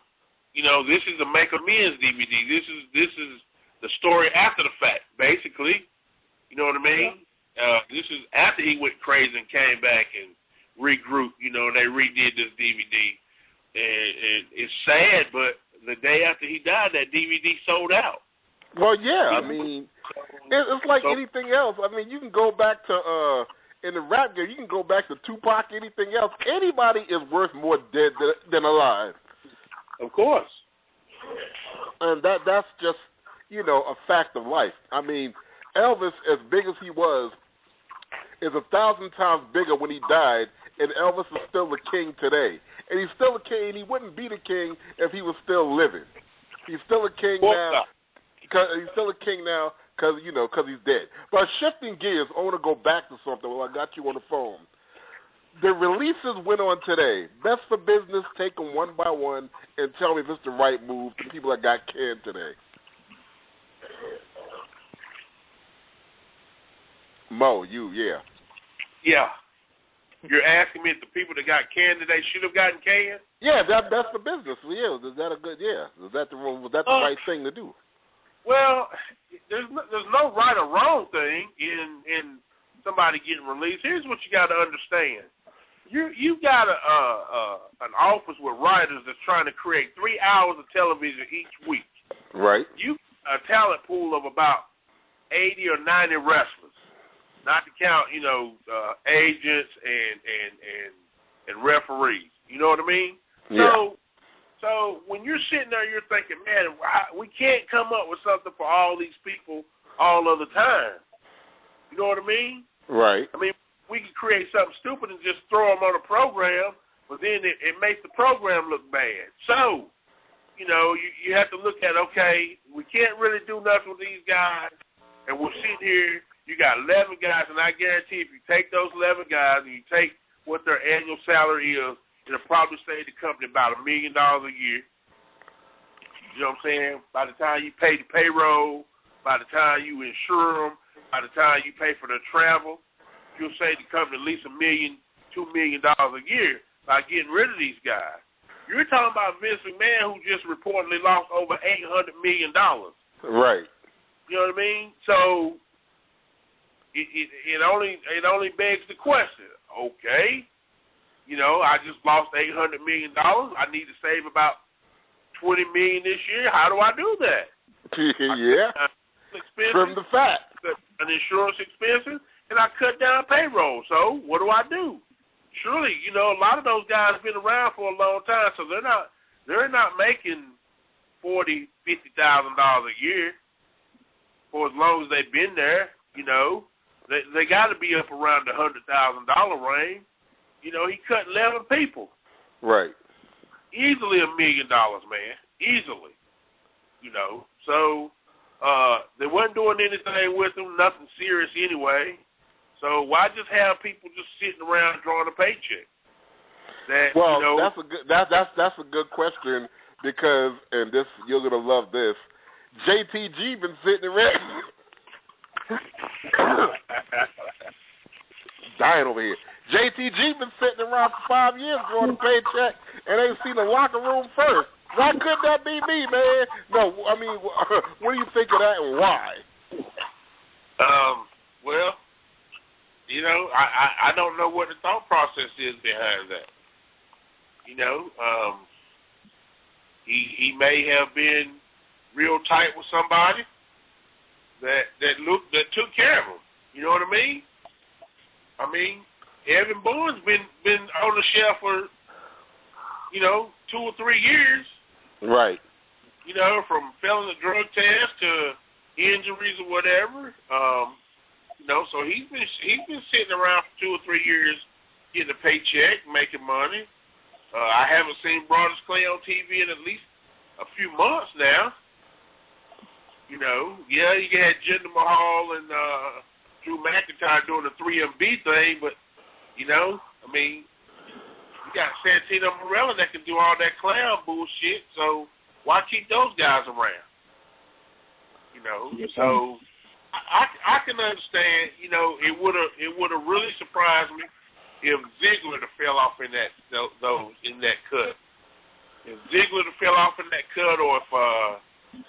you know, this is a make amends DVD. This is the story after the fact, basically. You know what I mean? This is after he went crazy and came back and regrouped. You know, and they redid this DVD, and it's sad, but the day after he died, that DVD sold out. Well, yeah, I mean, it's like anything else. I mean, you can go back to in the rap game, you can go back to Tupac, anything else. Anybody is worth more dead than alive. Of course. And that's just, you know, a fact of life. I mean, Elvis, as big as he was, is 1,000 times bigger when he died, and Elvis is still the king today. And he's still a king, and he wouldn't be the king if he was still living. He's still a king now. He's still a king now because he's dead. But shifting gears, I want to go back to something. Well, I got you on the phone. The releases went on today. Best for Business, take them one by one and tell me if it's the right move to people that got canned today. Mo, yeah. Yeah. You're asking me if the people that got canned today should have gotten canned? Yeah, that's the business. Yeah, was that the right thing to do? Well, there's no right or wrong thing in somebody getting released. Here's what you got to understand. You got an office with writers that's trying to create 3 hours of television each week. Right. You a talent pool of about 80 or 90 wrestlers. Not to count, agents and referees. You know what I mean? Yeah. So when you're sitting there, you're thinking, man, we can't come up with something for all these people all of the time. You know what I mean? Right. I mean, we can create something stupid and just throw them on a program, but then it makes the program look bad. So, you have to look at, okay, we can't really do nothing with these guys, and we're sitting here. You got 11 guys, and I guarantee if you take those 11 guys and you take what their annual salary is, it'll probably save the company about $1 million a year. You know what I'm saying? By the time you pay the payroll, by the time you insure them, by the time you pay for their travel, you'll save the company at least $1 million, $2 million a year by getting rid of these guys. You're talking about Vince McMahon, who just reportedly lost over $800 million. Right. You know what I mean? So it only begs the question. Okay, I just lost $800 million. I need to save about $20 million this year. How do I do that? Yeah. From the fat. An insurance expenses, and I cut down payroll. So what do I do? Surely, a lot of those guys have been around for a long time, so they're not making $40,000, $50,000 a year for as long as they've been there. They got to be up around the $100,000 range. He cut 11 people. Right. Easily $1 million, man. Easily. So they wasn't doing anything with them, nothing serious anyway. So why just have people just sitting around drawing a paycheck? That's a good question because, and this you're gonna love this. JTG been sitting around. Dying over here. JTG been sitting around for 5 years drawing a paycheck and ain't seen the locker room first. Why couldn't that be me, man? No, I mean, what do you think of that and why? Well, I don't know what the thought process is behind that. He may have been real tight with somebody that took care of him. You know what I mean? Evan Boone's been on the shelf for 2 or 3 years. Right. From failing the drug test to injuries or whatever. So he's been sitting around for 2 or 3 years getting a paycheck, making money. I haven't seen Brodus Clay on TV in at least a few months now. You had Jinder Mahal and Drew McIntyre doing the 3MB thing, but, you know, I mean, you got Santino Marella that can do all that clown bullshit, so why keep those guys around? You know, so I can understand, you know, it would have really surprised me if Ziggler fell off in that cut. If Ziggler fell off in that cut, or if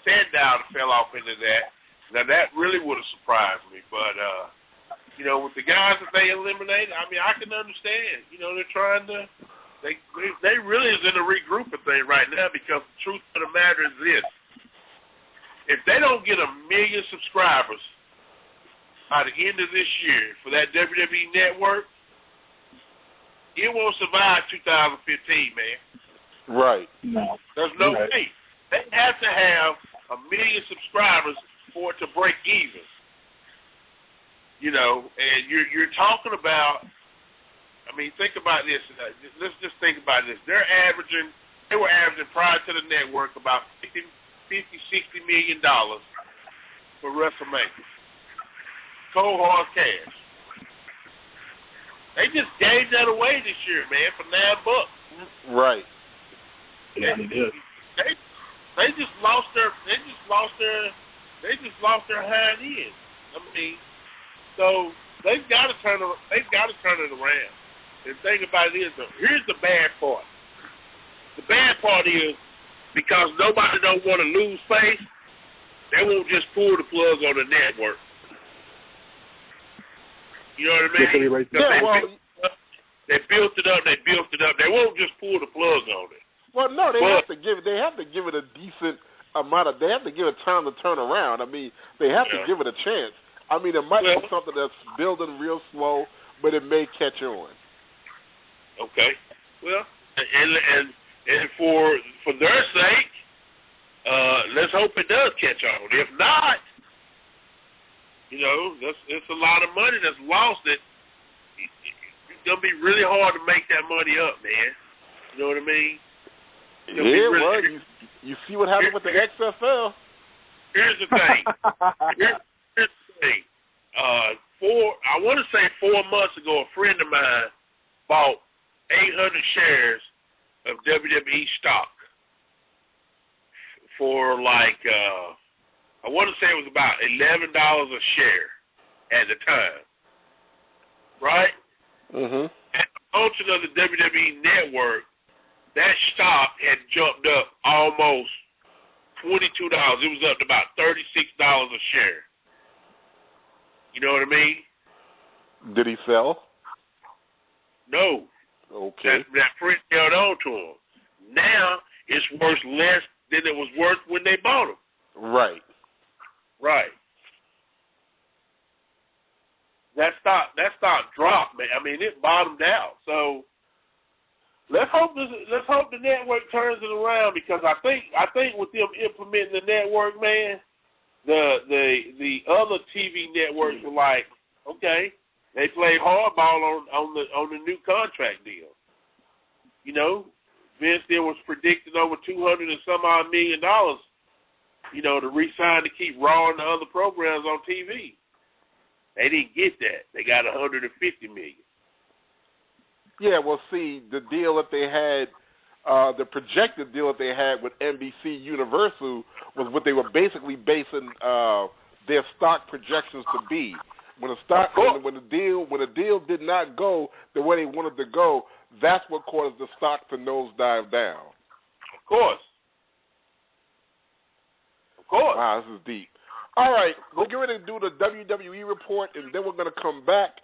Sandow fell off into that, now that really would have surprised me. But you know, with the guys that they eliminated, I mean, I can understand. You know, they're trying to. They really is in a regrouping thing right now, because the truth of the matter is this: if they don't get 1 million subscribers by the end of this year for that WWE network, it won't survive 2015, man. Right. No. There's no way. They have to have 1 million subscribers for it to break even. You know, and you're talking about, I mean, think about this. Let's just think about this. They were averaging prior to the network about $50, $60 million for WrestleMania. Cold hard cash. They just gave that away this year, man, for $9. Right. Yeah, they did. They just lost their hind end. I mean, so they've got to turn it around. And the thing about it is, here's the bad part. The bad part is, because nobody don't want to lose face, they won't just pull the plug on the network. You know what I mean? They built it up. They won't just pull the plug on it. Well, no, they have to give it a decent amount of. They have to give it time to turn around. I mean, they have to give it a chance. I mean, it might be something that's building real slow, but it may catch on. Okay. Well, and for their sake, let's hope it does catch on. If not, you know, it's a lot of money that's lost. It's gonna be really hard to make that money up, man. You know what I mean? Well, you see what happened with the XFL. Here's the thing. Here's the thing. I want to say 4 months ago, a friend of mine bought 800 shares of WWE stock for like, I want to say it was about $11 a share at the time, right? Mm-hmm. At the launching of the WWE Network, that stock had jumped up almost $22. It was up to about $36 a share. You know what I mean? Did he sell? No. Okay. That friend held on to him. Now it's worth less than it was worth when they bought him. Right. Right. That stock dropped, man. I mean, it bottomed out. So let's hope the network turns it around, because I think with them implementing the network, man, the other TV networks were like, okay, they played hardball on the new contract deal. You know, Vince there was predicting over $200 and some odd million, you know, to re-sign to keep Raw and the other programs on TV. They didn't get that. They got $150 million. Yeah, well, see, the deal that they had, the projected deal that they had with NBC Universal was what they were basically basing their stock projections to be. When the deal did not go the way they wanted to go, that's what caused the stock to nosedive down. Of course. Wow, this is deep. All right, we're getting ready to do the WWE report, and then we're going to come back.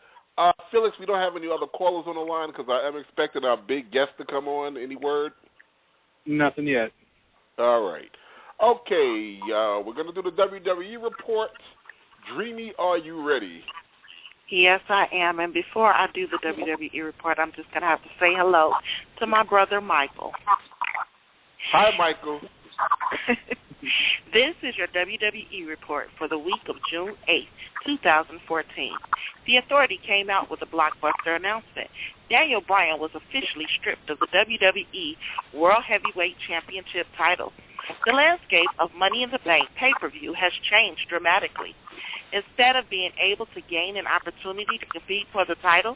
Felix, we don't have any other callers on the line because I am expecting our big guest to come on. Any word? Nothing yet. All right. Okay, we're going to do the WWE report. Dreamy, are you ready? Yes, I am. And before I do the WWE report, I'm just going to have to say hello to my brother, Michael. Hi, Michael. This is your WWE report for the week of June 8th, 2014. The Authority came out with a blockbuster announcement. Daniel Bryan was officially stripped of the WWE World Heavyweight Championship title. The landscape of Money in the Bank pay-per-view has changed dramatically. Instead of being able to gain an opportunity to compete for the title,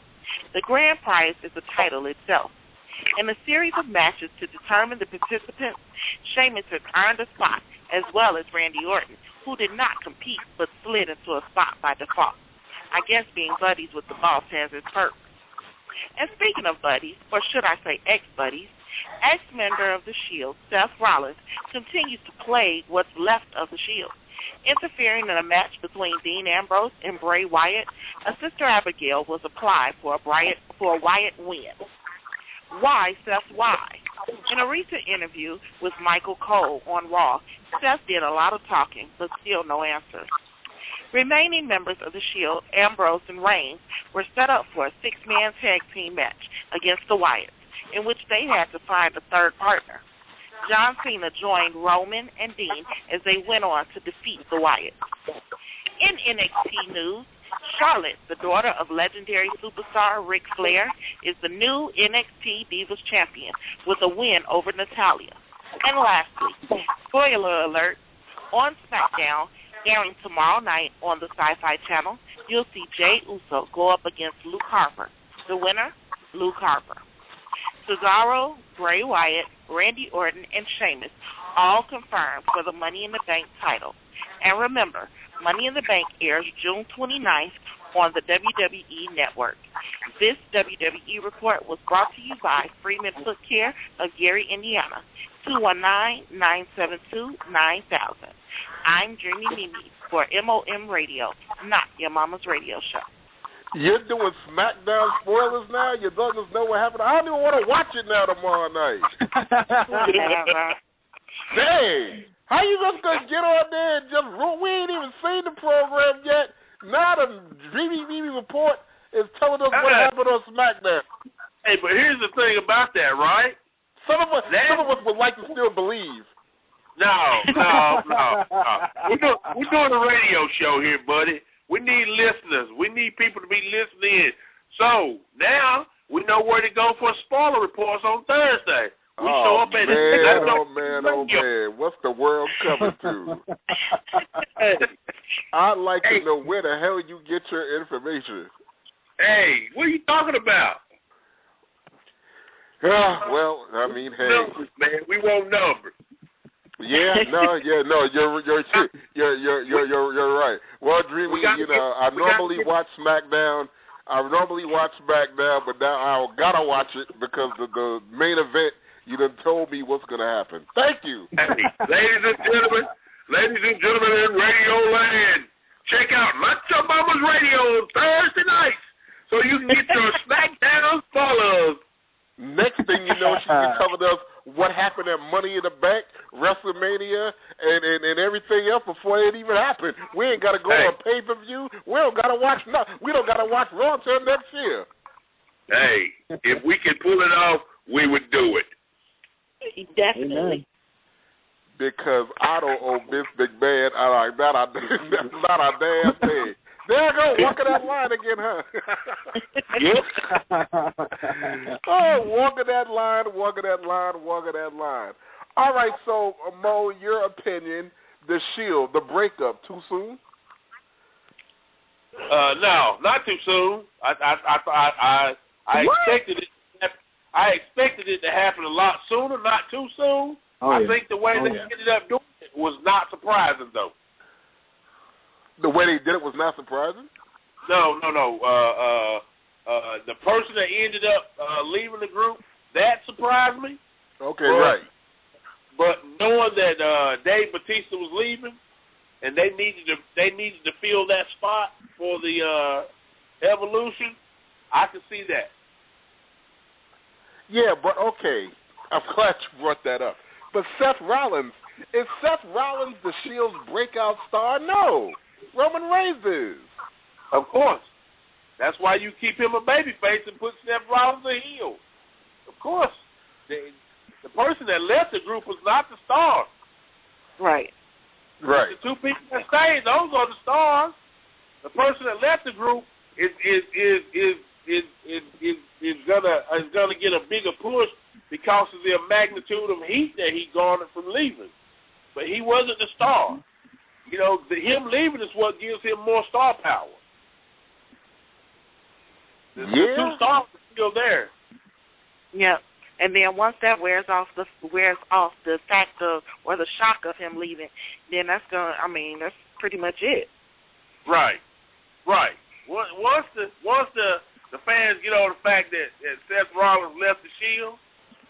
the grand prize is the title itself. In a series of matches to determine the participants, Sheamus had earned a spot, as well as Randy Orton, who did not compete but slid into a spot by default. I guess being buddies with the boss has its perks. And speaking of buddies, or should I say ex-buddies, ex-member of the Shield, Seth Rollins, continues to plague what's left of the Shield. Interfering in a match between Dean Ambrose and Bray Wyatt, a Sister Abigail was applied for a Wyatt win. Why, Seth, why? In a recent interview with Michael Cole on Raw, Seth did a lot of talking, but still no answers. Remaining members of the Shield, Ambrose and Reigns, were set up for a 6-man tag team match against the Wyatts, in which they had to find a third partner. John Cena joined Roman and Dean as they went on to defeat the Wyatts. In NXT news, Charlotte, the daughter of legendary superstar Ric Flair, is the new NXT Divas Champion with a win over Natalya. And lastly, spoiler alert, on SmackDown, airing tomorrow night on the Sci-Fi Channel, you'll see Jey Uso go up against Luke Harper. The winner, Luke Harper. Cesaro, Bray Wyatt, Randy Orton, and Sheamus all confirmed for the Money in the Bank title. And remember, Money in the Bank airs June 29th on the WWE Network. This WWE report was brought to you by Freeman Foot Care of Gary, Indiana. 219-972-9000. I'm Dreamy Mimi for MOM Radio, not your mama's radio show. You're doing SmackDown spoilers now? You're letting us know what happened? I don't even want to watch it now tomorrow night. Dang. How you just going to get on there and just we ain't even seen the program yet. Now the Dreamy Mimi report is telling us what happened on SmackDown. Hey, but here's the thing about that, right? Some of us would like to still believe. No. We're doing a radio show here, buddy. We need listeners. We need people to be listening. So now we know where to go for spoiler reports on Thursday. We show up at man. What's the world coming to? I'd like to know where the hell you get your information. Hey, what are you talking about? Well, I mean, hey, numbers, man. We want numbers. No, you're right. Well, Dreamy, I normally watch SmackDown. But now I gotta watch it because the main event. You done told me what's gonna happen. Thank you. Hey, ladies and gentlemen in Radio Land, check out Not Your Mama's Radio Thursday nights so you can get your SmackDown spoilers. Next thing you know, she's been telling us what happened at Money in the Bank, WrestleMania, and everything else before it even happened. We ain't got to go on pay-per-view. We don't got to watch Raw until next year. Hey, if we could pull it off, we would do it. Definitely. Because I don't owe Vince McMahon not a damn thing. There you go, walking that line again, huh? Yep. Walking that line. All right, so, Mo, your opinion, the Shield, the breakup, too soon? No, not too soon. I expected it. I expected it to happen a lot sooner, not too soon. I think the way they ended up doing it was not surprising, though. The way they did it was not surprising? No. The person that ended up leaving the group, that surprised me. Okay, right. But knowing that Dave Bautista was leaving, and they needed to fill that spot for the Evolution, I could see that. Yeah, but okay. I'm glad you brought that up. But Seth Rollins, is Seth Rollins the Shield's breakout star? No. Roman Reigns is. Of course. That's why you keep him a babyface and put Seth Rollins a heel. Of course. The person that left the group was not the star. Right. The two people that stayed, those are the stars. The person that left the group is gonna get a bigger push because of the magnitude of heat that he garnered from leaving. But he wasn't the star. him leaving is what gives him more star power. The 2 stars are still there. Yep. And then once that wears off the fact of or the shock of him leaving, then that's pretty much it. Right. Once the fans get on the fact that Seth Rollins left the Shield,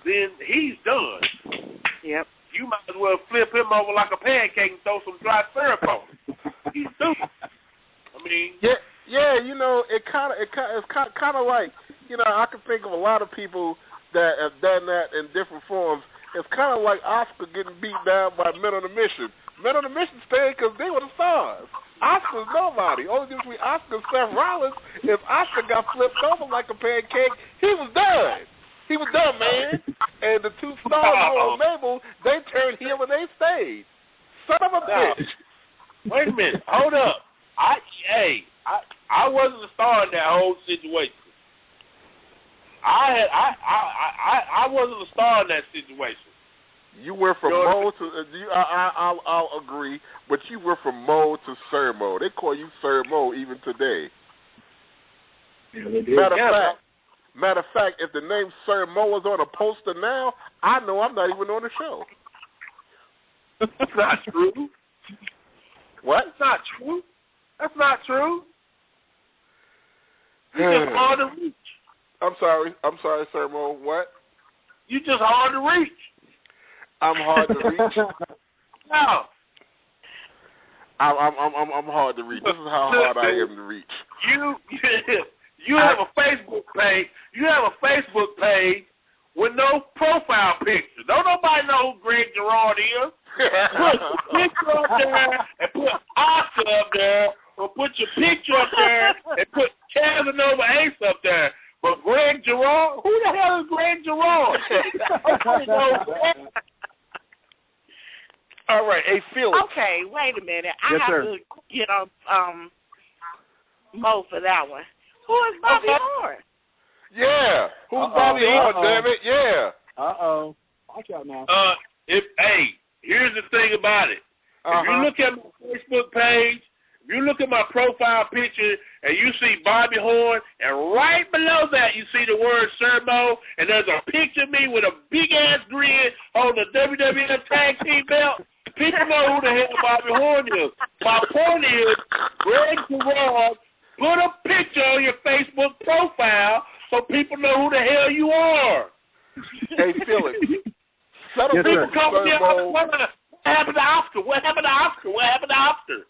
then he's done. Yep. You might as well flip him over like a pancake and throw some dry syrup on him. He's done. It's kind of like, I can think of a lot of people that have done that in different forms. It's kind of like Oscar getting beat down by Men on a Mission. Men on a Mission stayed because they were the stars. Oscar's nobody. Only difference between Oscar and Seth Rollins is Oscar got flipped over like a pancake. He was done. He was done, man. And the 2 stars, Royal Mabel, they turned heel and they stayed. Son of a bitch. Wait a minute. Hold up. I wasn't a star in that whole situation. I wasn't a star in that situation. You went from Mo to I'll agree, but you went from Mo to Sir Mo. They call you Sir Mo even today. Yeah, they do. Matter of fact, if the name Sir Mo is on a poster now, I know I'm not even on the show. That's not true. What? That's not true. That's not true. You just hard to reach. I'm sorry, Sir Mo. What? You just hard to reach. I'm hard to reach. No. I'm hard to reach. This is how hard I am to reach. You have a Facebook page. You have a Facebook page with no profile picture. Don't nobody know who Greg Girard is. Put a picture up there and put Oscar up there, or put your picture up there and put Casanova Ace up there. But Greg Girard, who the hell is Greg Girard? All right, hey, Felix. Okay, wait a minute. I Yes, have sir. to get on Mo for that one. Who is Bobby Horn? Yeah. Who's Bobby Horn, damn it? Yeah. Uh-oh. Watch out now. Here's the thing about it. If you look at my Facebook page, if you look at my profile picture and you see Bobby Horn, and right below that you see the word Sir Mo, and there's a picture of me with a big-ass grin on the WWF Tag Team belt, people know who the hell Bobby Horn is. My point is, Greg Girard, put a picture on your Facebook profile so people know who the hell you are. Hey, Felix. Yes, People sir. call me what happened to Oscar? What happened to Oscar? What happened to Oscar?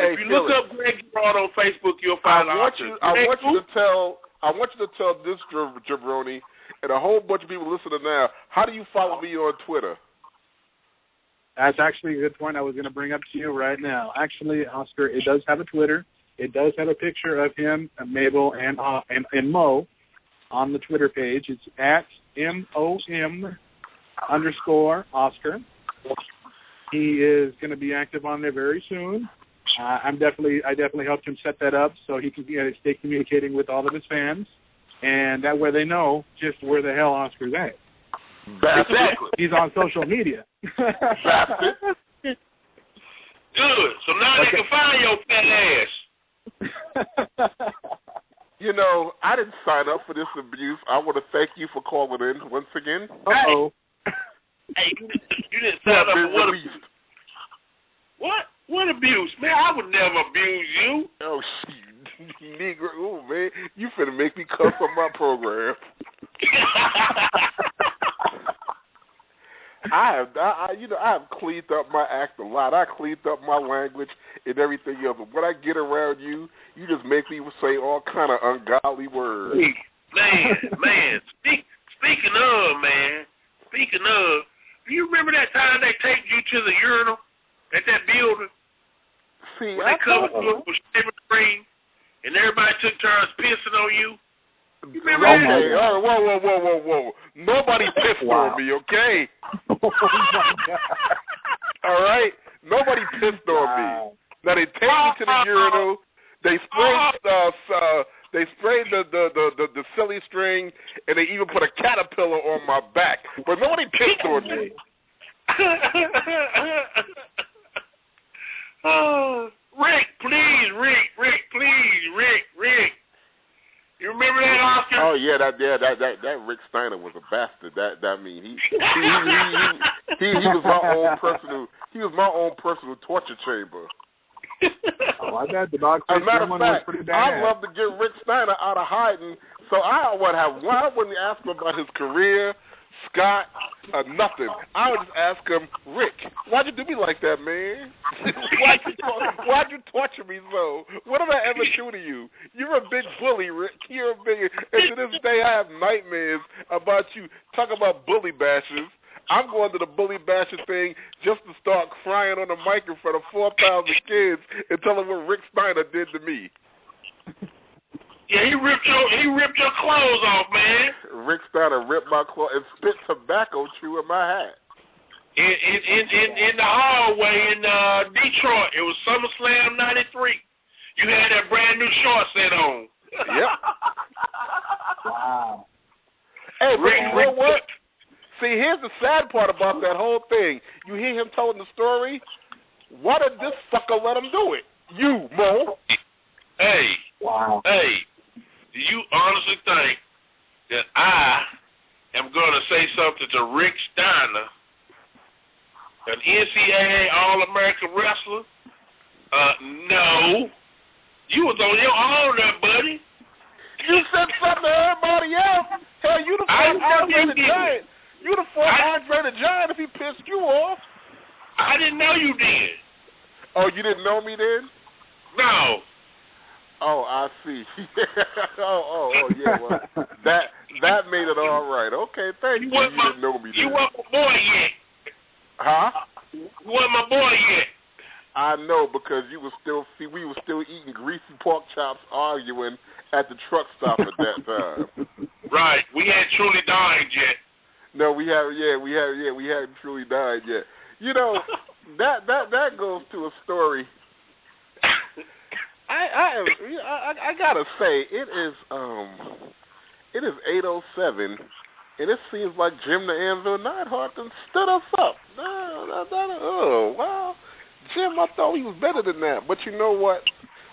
Hey, if you Felix, look up Greg Girard on Facebook, you'll find Oscar. I want you to tell this jabroni and a whole bunch of people listening now, how do you follow me on Twitter? That's actually a good point I was going to bring up to you right now. Actually, Oscar, it does have a Twitter. It does have a picture of him, Mabel, and Mo on the Twitter page. It's at MOM_Oscar. He is going to be active on there very soon. I definitely helped him set that up so he can stay communicating with all of his fans, and that way they know just where the hell Oscar's at. Exactly. He's on social media. Good. So now they can find your fat ass. You know, I didn't sign up for this abuse. I want to thank you for calling in once again. Uh-oh. Hey, you didn't sign up for what abuse? What abuse? Man, I would never abuse you. Oh, shit. Negro. Oh, man. You finna make me cuss on my program. I have cleaned up my act a lot. I cleaned up my language and everything else. But when I get around you, you just make me say all kind of ungodly words. Man, speaking of, do you remember that time they taped you to the urinal at that building? See, when they covered you with shaving cream and everybody took turns pissing on you? You remember that? Okay, all right, whoa. Nobody pissed on me, okay? Oh, my God. All right? Nobody pissed on me. Now, they take me to the urinal. They sprayed the silly string, and they even put a caterpillar on my back. But nobody pissed on me. that Rick Steiner was a bastard. That mean he was my own personal torture chamber. I bet the dog As a matter of fact, was pretty bad. I'd love to get Rick Steiner out of hiding, so I wouldn't ask him about his career, Scott, nothing. I would just ask him, Rick, why'd you do me like that, man? Why'd you torture me so? What did I ever do to you? You're a big bully, Rick. You're a big. And to this day, I have nightmares about you. Talk about bully bashers. I'm going to the bully basher thing just to start crying on the mic in front of 4,000 kids and tell them what Rick Steiner did to me. Yeah, he ripped your clothes off, man. Rick Steiner ripped my clothes and spit tobacco chew in my hat. In the hallway in Detroit, it was SummerSlam '93. You had that brand new short set on. Yep. Wow. Hey, Rick, you know what? See, here's the sad part about that whole thing. You hear him telling the story. Why did this sucker let him do it? You, Mo. Hey. Wow. Hey. Do you honestly think that I am going to say something to Rick Steiner, an NCAA All-American wrestler? No. You was on your own there, buddy. You said something to everybody else. Hell, you the first Andre the Giant. You the first Andre the Giant if he pissed you off. I didn't know you did. Oh, you didn't know me then? No. Oh, I see. oh, yeah. Well, that made it all right. Okay, thank you. You didn't know me then. You weren't my boy yet. Huh? You weren't my boy yet. I know, because we were still eating greasy pork chops, arguing at the truck stop at that time. Right. We hadn't truly died yet. No, we hadn't truly died yet. You know, that goes to a story. I gotta say, it is 8:07, and it seems like Jim the Anvil Neidhart done stood us up. Oh wow, Jim, I thought he was better than that, but you know what?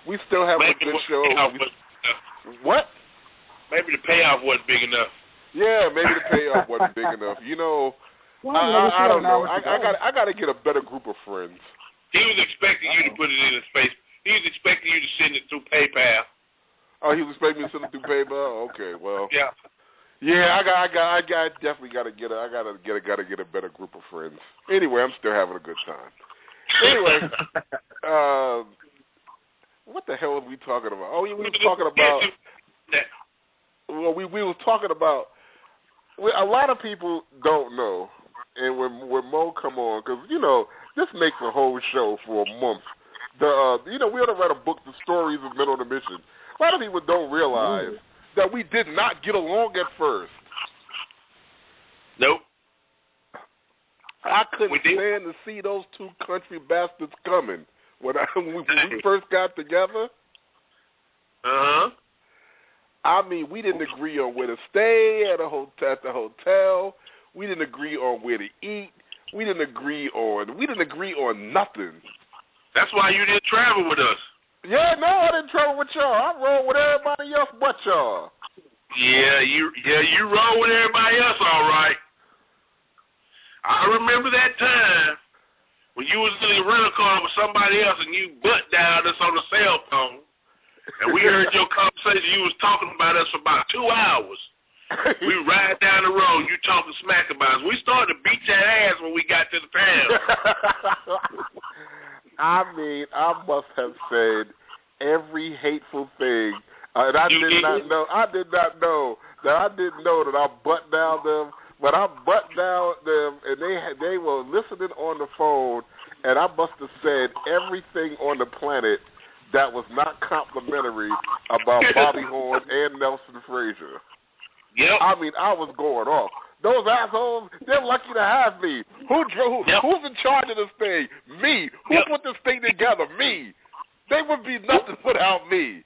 We still have a good show. What? Maybe the payoff wasn't big enough. Yeah, maybe the payoff wasn't big enough. You know, I don't know. I got to get a better group of friends. He was expecting you to put it in his face. He was expecting you to send it through PayPal. Oh, he was expecting me to send it through PayPal. Okay, well. Yeah. Yeah, I definitely got to get a better group of friends. Anyway, I'm still having a good time. Anyway, what the hell are we talking about? Oh, we were talking about. Well, we were talking about. A lot of people don't know, and when Mo come on, because you know this makes a whole show for a month. We ought to write a book, The Stories of Men on a Mission. A lot of people don't realize that we did not get along at first. Nope. I couldn't stand to see those two country bastards coming when we first got together. Uh-huh. I mean, we didn't agree on where to stay at the hotel. We didn't agree on where to eat. We didn't agree on nothing. That's why you didn't travel with us. Yeah, no, I didn't travel with y'all. I rode with everybody else but y'all. Yeah, you rode with everybody else, all right. I remember that time when you was in the rental car with somebody else and you butt dialed us on the cell phone, and we heard your conversation. You was talking about us for about 2 hours. We ride down the road, you talking smack about us. We started to beat that ass when we got to the town. I mean, I must have said every hateful thing, and I did not know that I butt down them, but I butt down them, and they were listening on the phone, and I must have said everything on the planet that was not complimentary about Bobby Horn and Nelson Frazier. Yep. I mean, I was going off. Those assholes, they're lucky to have me. Who's in charge of this thing? Me. Who put this thing together? Me. They would be nothing without me.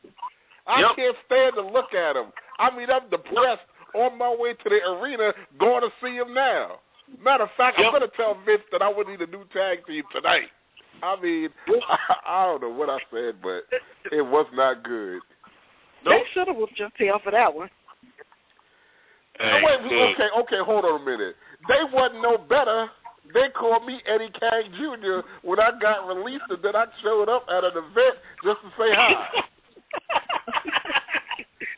I can't stand to look at them. I mean, I'm depressed on my way to the arena going to see him now. Matter of fact, I'm going to tell Vince that I would need a new tag team tonight. I mean, I don't know what I said, but it was not good. They should have whooped your tail for that one. Hey, okay, hold on a minute. They wasn't no better. They called me Eddie Kang Jr. when I got released, and then I showed up at an event just to say hi.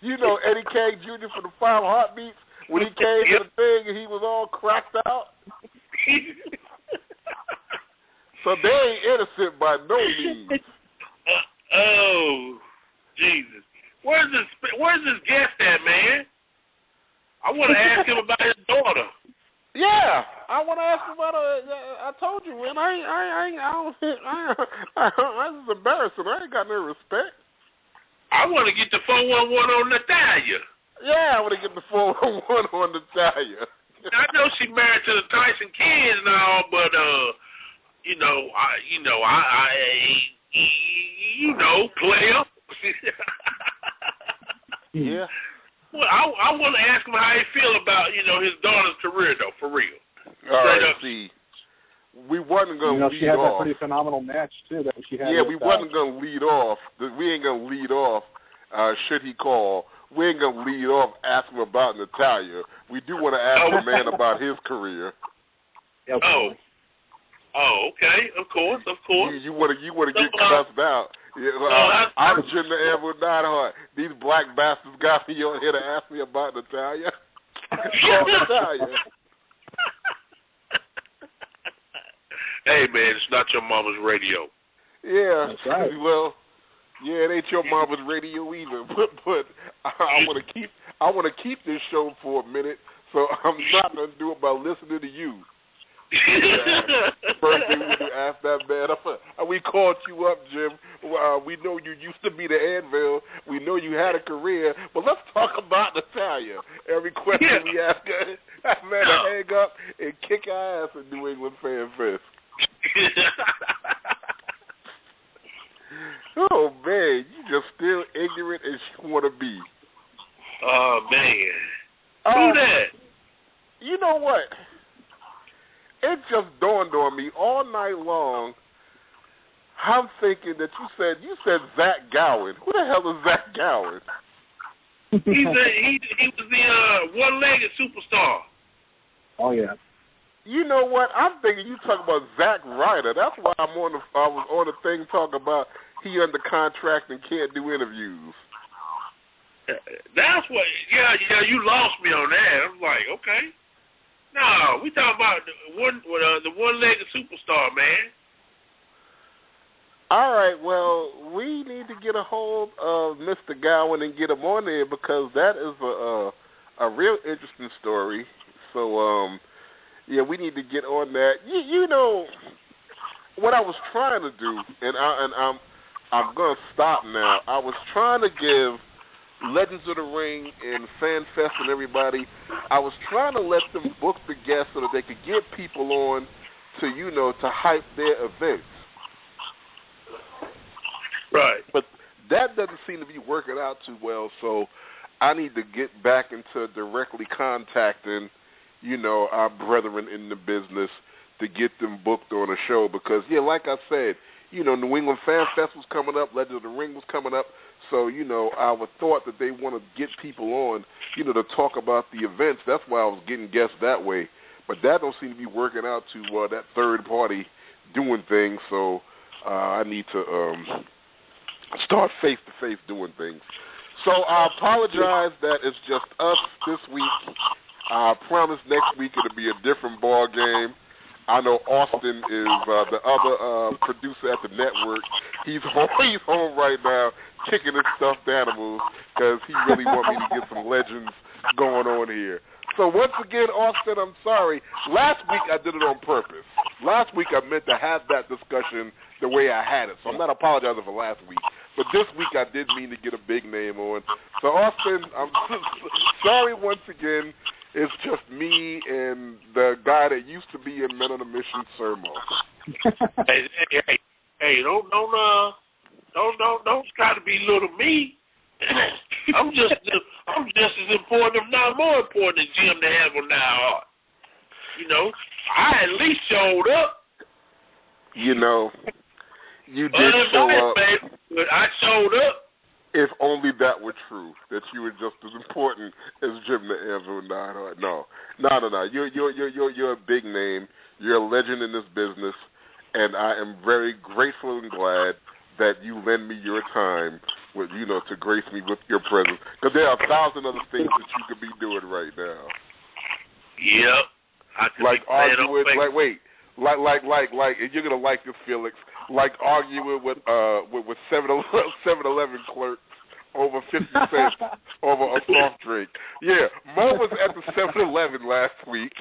You know Eddie Kang Jr. from the 5 Heartbeats? When he came to the thing and he was all cracked out. So they ain't innocent by no means. Oh, Jesus. Where's this guest at, man? I want to ask him about his daughter. Yeah, I want to ask him about I told you, man. This is embarrassing. I ain't got no respect. I want to get the 411 on Natalia. Yeah, I want to get the 411 on Natalia. I know she married to the Tyson kids and all, but player. Yeah. Well, I want to ask him how he feel about his daughter's career though, for real. All right, see, we wasn't gonna lead off. She had that pretty phenomenal match too that she had. Yeah, we wasn't gonna lead off. We ain't gonna lead off. Should he call? We ain't gonna lead off asking him about Natalia. We do want to ask the man about his career. Oh, okay. Of course. You want to get cussed out? Yeah, I'm Jim the Anvil Neidhart. These black bastards got me on here to ask me about Natalia. Call Natalia. Hey man, it's not your mama's radio. Yeah, that's right. Well, yeah, it ain't your mama's radio either. But I want to keep this show for a minute, so I'm not gonna do it by listening to you. First thing we do, ask that man. We called you up, Jim. We know you used to be the Anvil. We know you had a career, but let's talk about Natalia. Every question we ask her, that man to hang up and kick our ass at New England Fan Fest. Oh man, you just still ignorant as you want to be. Oh man, who that? You know what? It just dawned on me all night long. I'm thinking that you said Zach Gowen. Who the hell is Zach Gowen? He was the one-legged superstar. Oh yeah. You know what? I'm thinking you talking about Zack Ryder. That's why I was on the thing talking about he under contract and can't do interviews. That's what. Yeah. You lost me on that. I was like, okay. No, we talking about the one-legged superstar, man. All right, well, we need to get a hold of Mr. Gowen and get him on there because that is a real interesting story. So, yeah, we need to get on that. You know what I was trying to do, and I'm gonna stop now. I was trying to give Legends of the Ring and FanFest and everybody, I was trying to let them book the guests so that they could get people on to hype their events. Right. But that doesn't seem to be working out too well, so I need to get back into directly contacting, our brethren in the business to get them booked on a show because, yeah, like I said, New England Fan Fest was coming up, Legends of the Ring was coming up, so, I would thought that they want to get people on, to talk about the events. That's why I was getting guests that way. But that don't seem to be working out to that third party doing things, so I need to start face-to-face doing things. So I apologize that it's just us this week. I promise next week it'll be a different ball game. I know Austin is the other producer at the network. He's home right now kicking his stuffed animals because he really wants me to get some legends going on here. So once again, Austin, I'm sorry. Last week I did it on purpose. Last week I meant to have that discussion the way I had it. So I'm not apologizing for last week. But this week I did mean to get a big name on. So Austin, I'm sorry once again. It's just me and the guy that used to be in Men on a Mission, Sermo. Hey, don't try to belittle me. I'm just as important, if not more important, than Jim the Anvil Neidhart. I at least showed up. You did show up. Baby, but I showed up. If only that were true, that you were just as important as Jim the Anvil Neidhart. No. You're a big name. You're a legend in this business, and I am very grateful and glad that you lend me your time, with to grace me with your presence. Because there are 1,000 other things that you could be doing right now. Yep. Like arguing, and you're gonna like this, Felix. Like arguing with 7-Eleven clerks over 50 cents over a soft drink. Yeah, Mo was at the 7-Eleven last week,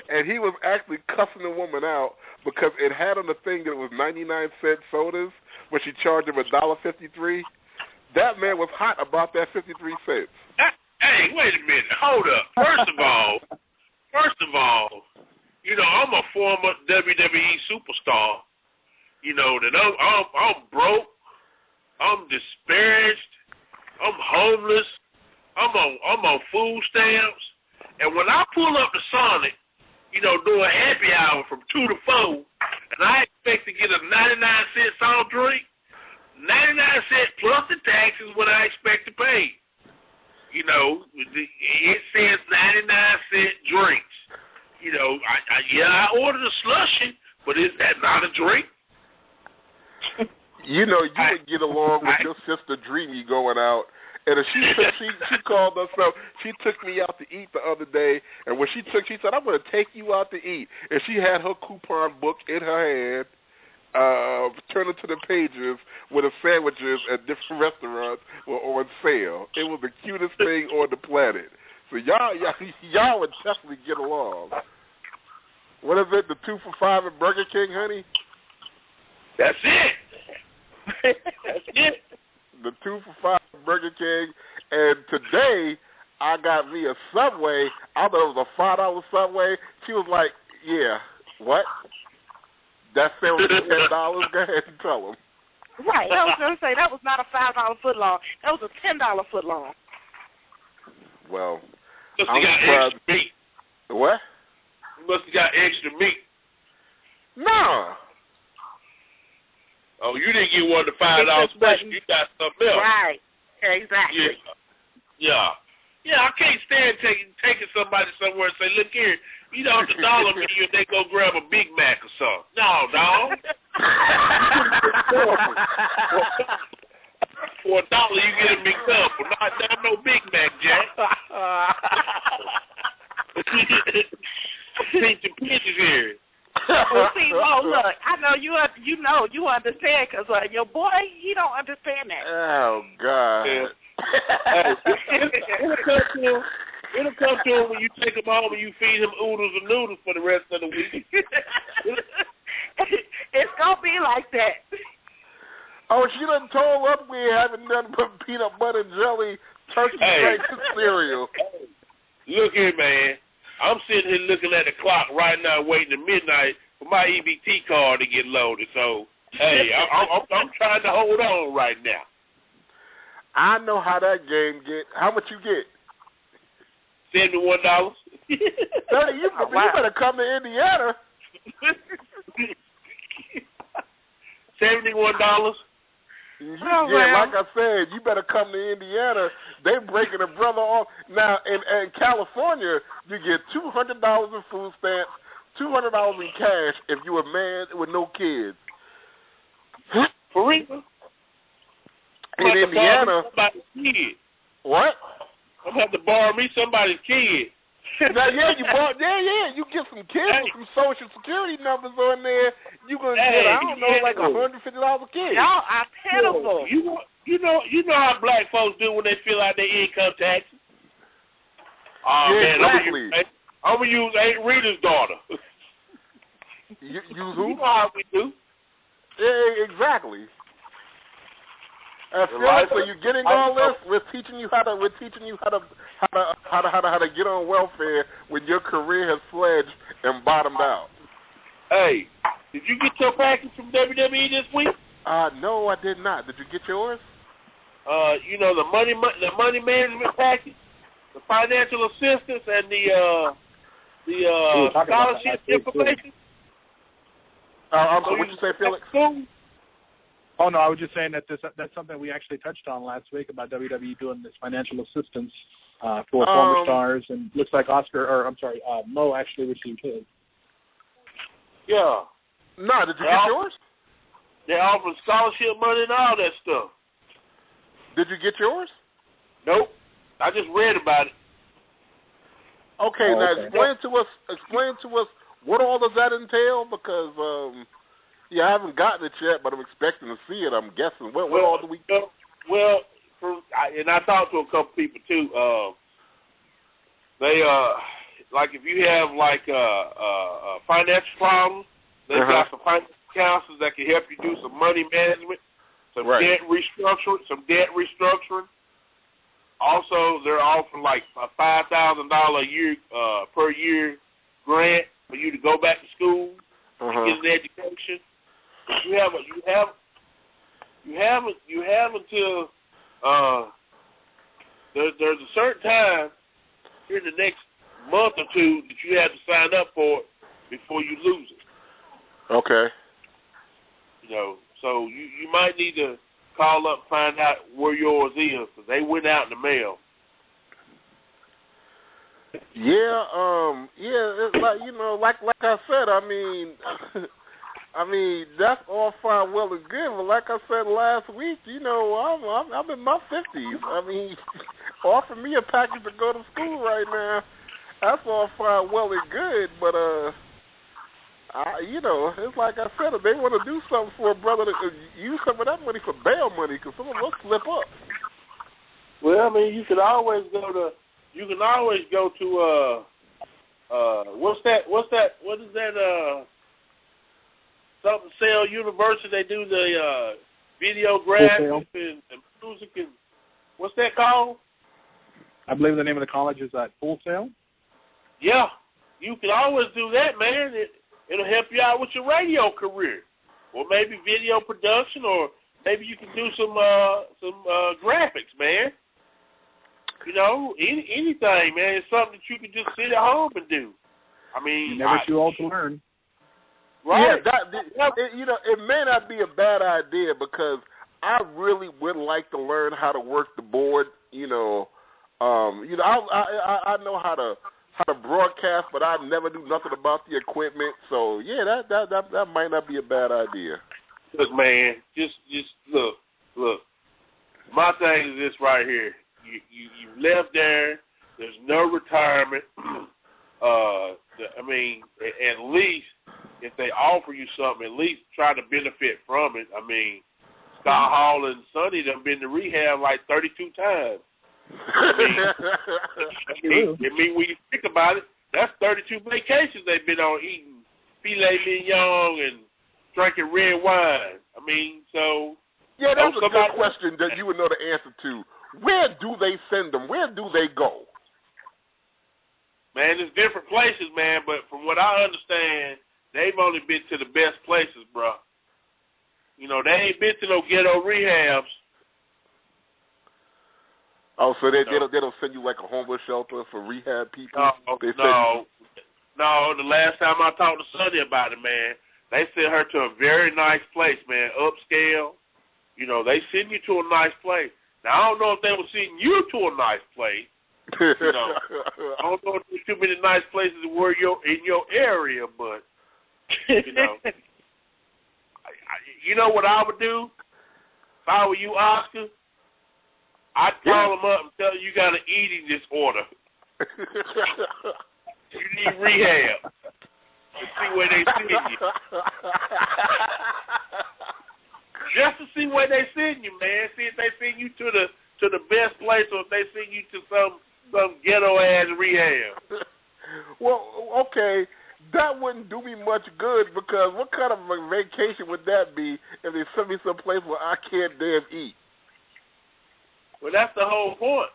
and he was actually cussing the woman out because it had on the thing that it was 99-cent sodas, but she charged him $1.53. That man was hot about that 53 cents. Hey, wait a minute. Hold up. First of all, I'm a former WWE superstar. That I'm broke, I'm disparaged, I'm homeless, I'm on food stamps, and when I pull up to Sonic, doing happy hour from 2 to 4, and I expect to get a 99-cent soft drink, 99 cents plus the taxes what I expect to pay. It says 99-cent drinks. I ordered a slushy, but is that not a drink? You would get along with your sister Dreamy going out, and she called us up. She took me out to eat the other day, and when she said, "I'm going to take you out to eat," and she had her coupon book in her hand, turning to the pages where the sandwiches at different restaurants were on sale. It was the cutest thing on the planet. So y'all would definitely get along. What is it? The 2 for $5 at Burger King, honey? That's it. That's it. The 2 for $5 at Burger King. And today I got me a Subway. I thought it was a $5 Subway. She was like, "Yeah, what? That sandwich was $10. Go ahead and tell them." Right. I was going to say, that was not a $5 footlong. That was a $10 footlong. Well, must have got extra meat. What? You must have got extra meat. No. Oh, you didn't get one of the $5 special. You got something else. Right. Exactly. Yeah. I can't stand taking somebody somewhere and say, "Look here, $1 menu," and they go grab a Big Mac or something. No, dog. For $1, you get a McDouble. Not no Big Mac, Jack. Take the pictures here. Well, see, look, I know you understand because your boy, he don't understand that. Oh, God. Yeah. It'll come to him when you take him home and you feed him oodles and noodles for the rest of the week. It's going to be like that. Oh, she done told us we ain't having nothing but peanut butter and jelly, turkey bacon cereal. Look here, man. I'm sitting here looking at the clock right now, waiting to midnight for my EBT card to get loaded. So, hey, I'm trying to hold on right now. I know how that game get. How much you get? $71. You better come to Indiana. $71. Like I said, you better come to Indiana. They breaking a brother off. Now, in California, you get $200 in food stamps, $200 in cash if you're a man with no kids. For real? In Indiana. What? I'm going to have to borrow me somebody's kid. Now, you get some kids with some Social Security numbers on there. You're going to get, I don't know, like $150 a kid. Y'all are pitiful. You know how black folks do when they fill out their income taxes. Man, exactly. I'm going to use Aunt Rita's daughter. Use who? You know how we do. Yeah, exactly. So you're getting all this. We're teaching you how to get on welfare when your career has fledged and bottomed out. Hey, did you get your package from WWE this week? No, I did not. Did you get yours? The money management package, the financial assistance, and the scholarship information. I'm sorry, what you say, Felix? Oh no, I was just saying that that's something we actually touched on last week about WWE doing this financial assistance for former stars, and looks like Mo actually received his. Yeah. No, did you get yours? They offer scholarship money and all that stuff. Did you get yours? Nope. I just read about it. Okay, now explain to us what all does that entail, because I haven't gotten it yet, but I'm expecting to see it. I'm guessing. What all do we? Well, and I talked to a couple people too. They like if you have like financial problems, they've got some financial counselors that can help you do some money management, some debt restructuring. Also, they're offering like a $5,000 a year per year grant for you to go back to school and get an education. You have until there's a certain time here in the next month or two that you have to sign up for it before you lose it. Okay. So you might need to call up and find out where yours is, because they went out in the mail. It's like I said, I mean, that's all fine, well and good, but like I said last week, I'm in my 50s. I mean, offer me a package to go to school right now, that's all fine, well and good, but it's like I said, if they want to do something for a brother, to use some of that money for bail money, because some of us slip up. Well, I mean, you can always go to what is that something Sale University? They do the video graphics and music, and what's that called? I believe the name of the college is Full Sail. Yeah, you can always do that, man. It'll help you out with your radio career, or maybe video production, or maybe you can do some graphics, man. Anything, man. It's something that you can just sit at home and do. I mean, you're never too old to learn. Right. Yeah, it may not be a bad idea, because I really would like to learn how to work the board. I know how to broadcast, but I never do nothing about the equipment. So that might not be a bad idea. Look, man, just look. My thing is this right here. You left there. There's no retirement. I mean, at least if they offer you something, at least try to benefit from it. I mean, Scott Hall and Sonny done been to rehab like 32 times. I mean, when you think about it, that's 32 vacations they've been on, eating filet mignon and drinking red wine. I mean, so... Yeah, that's a good question that you would know the answer to. Where do they send them? Where do they go? Man, there's different places, man, but from what I understand, they've only been to the best places, bro. They ain't been to no ghetto rehabs. Oh, so they don't send you like a homeless shelter for rehab people? No. The last time I talked to Sonny about it, man, they sent her to a very nice place, man, upscale. They send you to a nice place. Now, I don't know if they were sending you to a nice place. I don't know if there's too many nice places where in your area, but, you know what I would do if I were you, Oscar? I'd call them up and tell them you got an eating disorder. You need rehab to see where they send you. Just to see where they send you, man. See if they send you to the best place, or if they send you to some ghetto ass rehab. Well, okay, that wouldn't do me much good, because what kind of a vacation would that be if they send me someplace where I can't damn eat? Well, that's the whole point.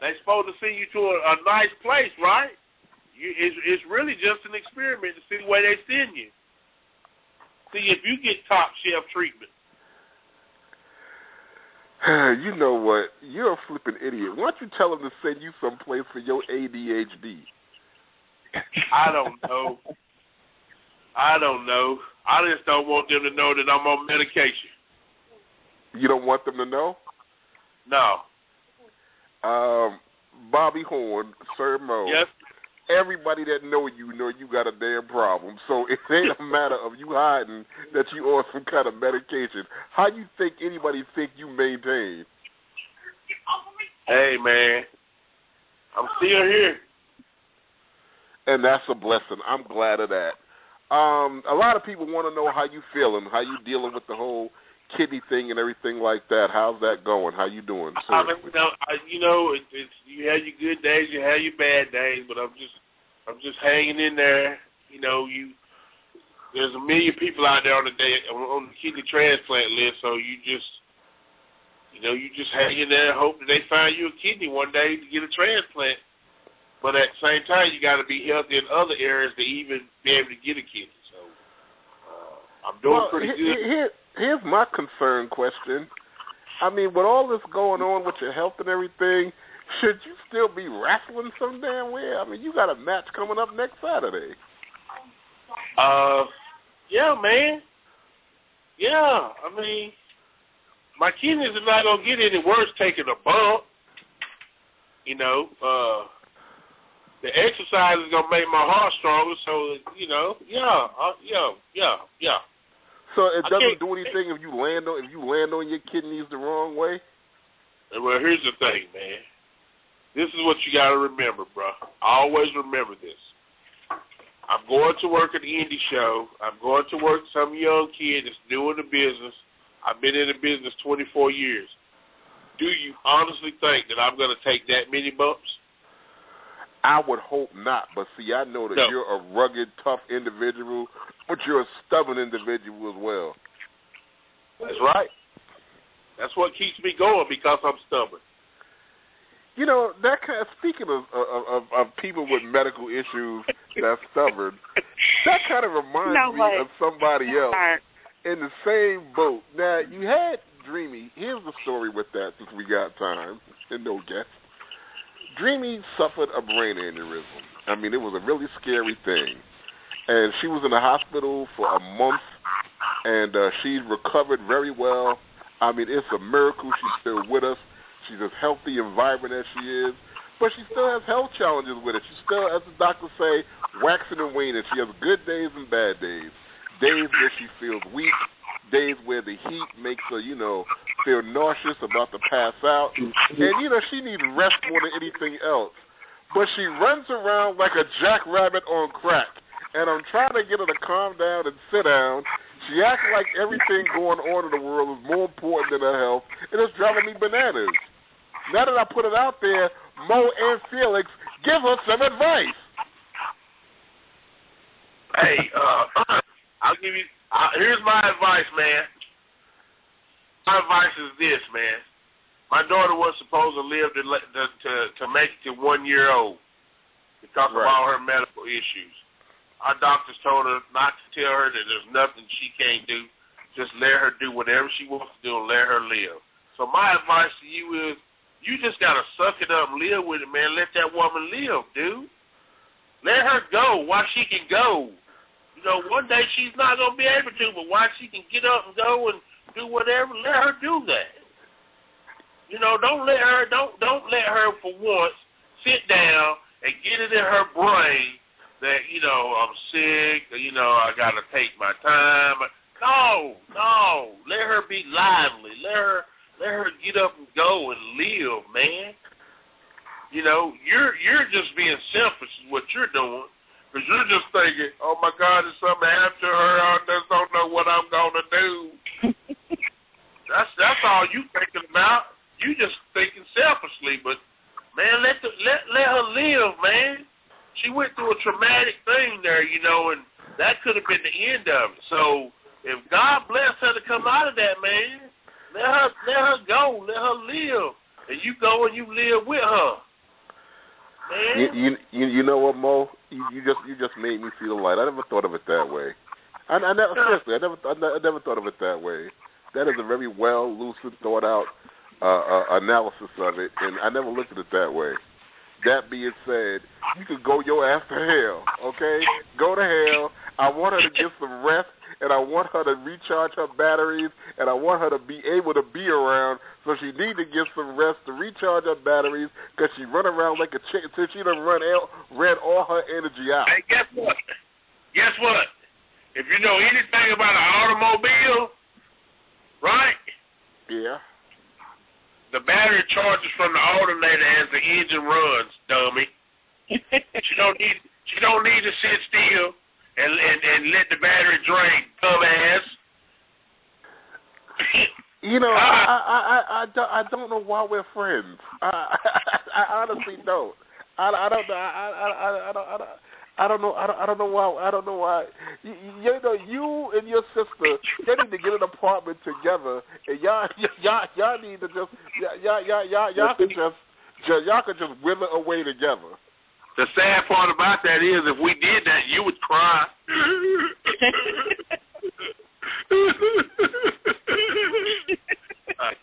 They're supposed to send you to a nice place, right? It's really just an experiment to see where they send you. See if you get top shelf treatment. You know what? You're a flipping idiot. Why don't you tell them to send you someplace for your ADHD? I don't know. I just don't want them to know that I'm on medication. You don't want them to know? No. Bobby Horn, Sir Mo. Yes. Everybody that know you got a damn problem. So it ain't a matter of you hiding that you on some kind of medication. How you think anybody think you maintain? Hey, man. I'm still here. And that's a blessing. I'm glad of that. A lot of people want to know how you feeling, how you dealing with the whole kidney thing and everything like that. How's that going? How you doing? I mean, it's you have your good days, you have your bad days, but I'm just hanging in there. There's a million people out there on the kidney transplant list, so you just hang in there and hope that they find you a kidney one day to get a transplant. But at the same time, you got to be healthy in other areas to even be able to get a kidney. So I'm doing pretty good. Here's my concern question. I mean, with all this going on with your health and everything, should you still be wrestling some damn way? I mean, you got a match coming up next Saturday. Yeah, man. Yeah, I mean, my kidneys are not going to get any worse taking a bump. The exercise is going to make my heart stronger, so, yeah. So it doesn't do anything if you land on your kidneys the wrong way? Well, here's the thing, man. This is what you got to remember, bro. Always remember this. I'm going to work at the indie show. I'm going to work with some young kid that's new in the business. I've been in the business 24 years. Do you honestly think that I'm going to take that many bumps? I would hope not, but see, I know that you're a rugged, tough individual, but you're a stubborn individual as well. That's right. That's what keeps me going, because I'm stubborn. Speaking of people with medical issues that's stubborn, that kind of reminds me of somebody else in the same boat. Now, you had Dreamy. Here's the story with that, since we got time and no guests. Dreamy suffered a brain aneurysm. I mean, it was a really scary thing. And she was in the hospital for a month, and she recovered very well. I mean, it's a miracle she's still with us. She's as healthy and vibrant as she is, but she still has health challenges with it. She still, as the doctors say, waxing and waning. She has good days and bad days. Days where she feels weak, days where the heat makes her, feel nauseous, about to pass out. And, she needs rest more than anything else. But she runs around like a jackrabbit on crack. And I'm trying to get her to calm down and sit down. She acts like everything going on in the world is more important than her health. And it's driving me bananas. Now that I put it out there, Mo and Felix, give her some advice. Hey, I'll give you, here's my advice, man. My advice is this, man. My daughter was supposed to live to make it to 1 year old because of all her medical issues. Our doctors told her not to tell her that there's nothing she can't do. Just let her do whatever she wants to do and let her live. So my advice to you is, you just got to suck it up and live with it, man. Let that woman live, dude. Let her go while she can go. One day she's not going to be able to, but while she can get up and go and do whatever, let her do that. Don't let her for once sit down and get it in her brain that, I'm sick, I got to take my time. No. Let her be lively. Let her get up and go and live, man. You're just being selfish is what you're doing, because you're just thinking, oh, my God, if something happened to her, I just don't know what I'm going to do. That's all you thinking about. You just thinking selfishly, but, man, let her live, man. She went through a traumatic thing there, and that could have been the end of it. So if God bless her to come out of that, man, let her go, let her live, and you go and you live with her. Man. You know what, Mo? You just made me feel light. I never thought of it that way. I never thought of it that way. That is a very well, lucid, thought out analysis of it, and I never looked at it that way. That being said, you could go your ass to hell, okay? Go to hell. I want her to get some rest and I want her to recharge her batteries, and I want her to be able to be around. So she needs to get some rest to recharge her batteries, because she run around like a chicken till she done ran all her energy out. Hey, guess what? Guess what? If you know anything about an automobile, right? Yeah. The battery charges from the alternator as the engine runs, dummy. She don't need to sit still and let the battery drain, dumbass. You know, I don't know why we're friends. I honestly don't. I don't know why. You know, you and your sister, they need to get an apartment together, and y'all need to y'all could just wither away together. The sad part about that is, if we did that, you would cry.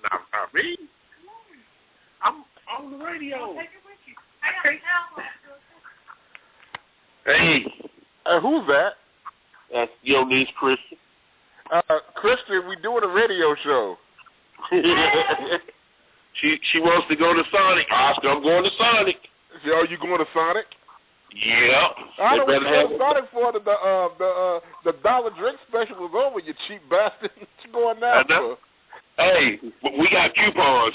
Not me. I'm on the radio. Hey. Who's that? That's your niece, Christian. Christian, we doing a radio show. She wants to go to Sonic. Oscar, I'm going to Sonic. Are you going to Sonic? Yeah. I don't know what Sonic for. The dollar drink special was over, you cheap bastard. What you going now for? Hey, we got coupons.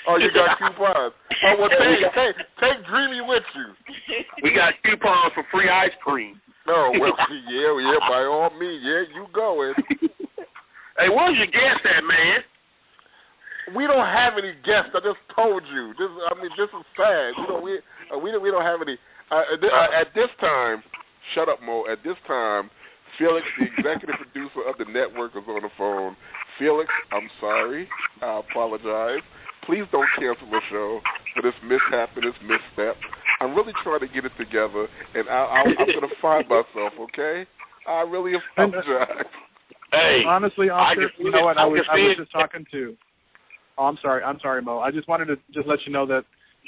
Oh, you got coupons. Oh, well, take Dreamy with you. We got coupons for free ice cream. Oh, well, yeah, by all means, yeah, you going. Hey, where's your guest at, man? We don't have any guests. I just told you. This is sad. We don't have any. At this time, shut up, Mo. At this time, Felix, the executive producer of the network, is on the phone. Felix, I'm sorry. I apologize. Please don't cancel the show for this mishap and this misstep. I'm really trying to get it together, and I'm going to find myself, okay? I really apologize. Hey, honestly, Oscar, you know what? I was just talking to. Oh, I'm sorry, Mo. I just wanted to just let you know that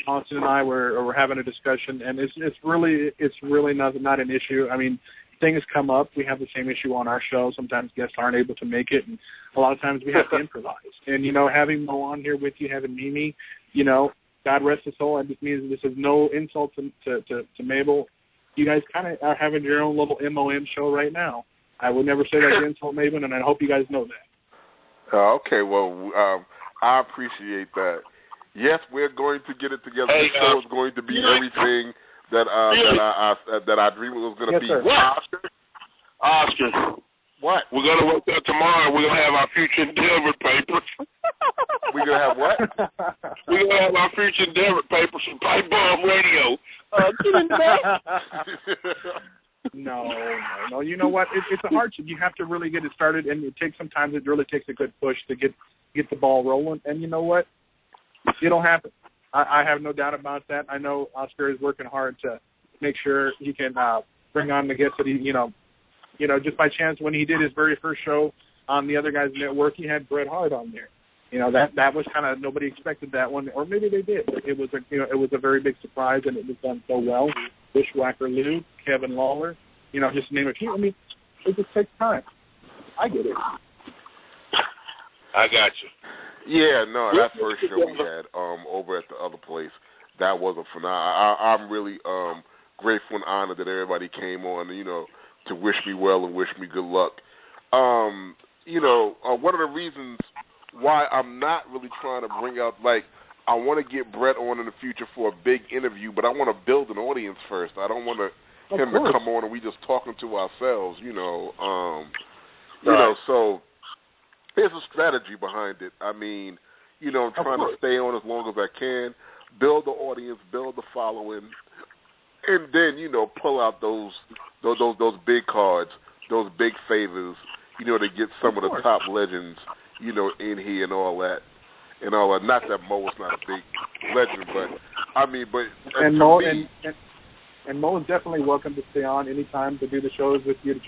Austin and I were having a discussion, and it's really not an issue. I mean, things come up. We have the same issue on our show. Sometimes guests aren't able to make it, and a lot of times we have to improvise. And, you know, having Mo on here with you, having Mimi, you know, God rest his soul, and this means this is no insult to Mabel. You guys kind of are having your own little MOM show right now. I would never say that to insult Mabel, and I hope you guys know that. Okay, well, I appreciate that. Yes, we're going to get it together. The show is going to be everything that I dreamed it was going to be. Sir. What? Oscar. What? We're going to wake up tomorrow. We're going to have our future endeavor papers. We're going to have what? We're going to have our future endeavor papers from Pipe Bomb Radio. Get in back. No. You know what? It's a hardship. You have to really get it started, and sometimes it really takes a good push to get the ball rolling. And you know what? It'll happen. I have no doubt about that. I know Oscar is working hard to make sure he can bring on the guests that he, just by chance when he did his very first show on the other guy's network, he had Bret Hart on there. You know, that was kind of, nobody expected that one, or maybe they did. It was a very big surprise, and it was done so well. Bushwhacker Lou, Kevin Lawler, just to name a few. I mean, it just takes time. I get it. I got you. Yeah, no, that first show we had over at the other place, that was a phenomenal. I'm really grateful and honored that everybody came on, to wish me well and wish me good luck. One of the reasons why I'm not really trying to bring out, I want to get Brett on in the future for a big interview, but I want to build an audience first. I don't want him to come on and we just talking to ourselves, so there's a strategy behind it. I mean, I'm trying to stay on as long as I can, build the audience, build the following, and then, pull out those big cards, those big favors, to get some of the top legends, in here and all that. And all that. Not that Mo is not a big legend, but Mo is definitely welcome to stay on anytime to do the shows with you to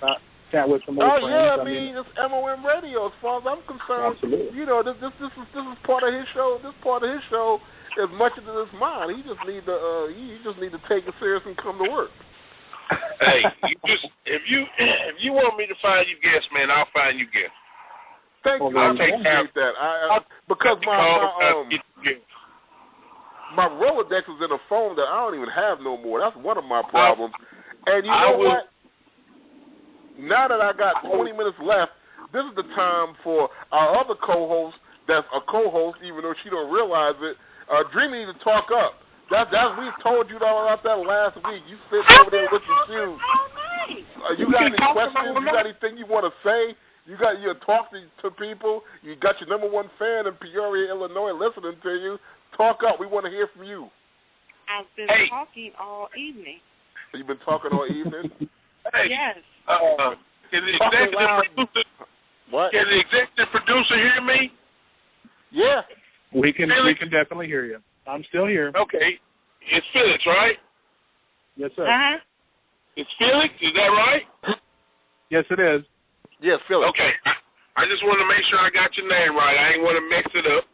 chat with some old friends. Yeah, I mean, it's MOM Radio as far as I'm concerned. Absolutely. This is part of his show. This part of his show as much as it's mine. He just need to take it serious and come to work. Hey, if you want me to find you guests, man, I'll find you guests. Thank you. I appreciate that. Because my Rolodex is in a phone that I don't even have no more. That's one of my problems. And you know what? Now that I got 20 minutes left, this is the time for our other co-host that's a co-host, even though she don't realize it. Dreamy to talk up. That's we told you about that last week. You sit over there with your shoes. You got any questions? You got anything you want to say? You talk to people. You got your number one fan in Peoria, Illinois, listening to you. Talk up. We want to hear from you. I've been talking all evening. You've been talking all evening? Yes. Can the executive producer hear me? Yeah. We can definitely hear you. I'm still here. Okay. It's Felix, right? Yes, sir. Uh-huh. It's Felix, is that right? Yes, it is. Yes, Felix. Okay. I just want to make sure I got your name right. I ain't want to mix it up.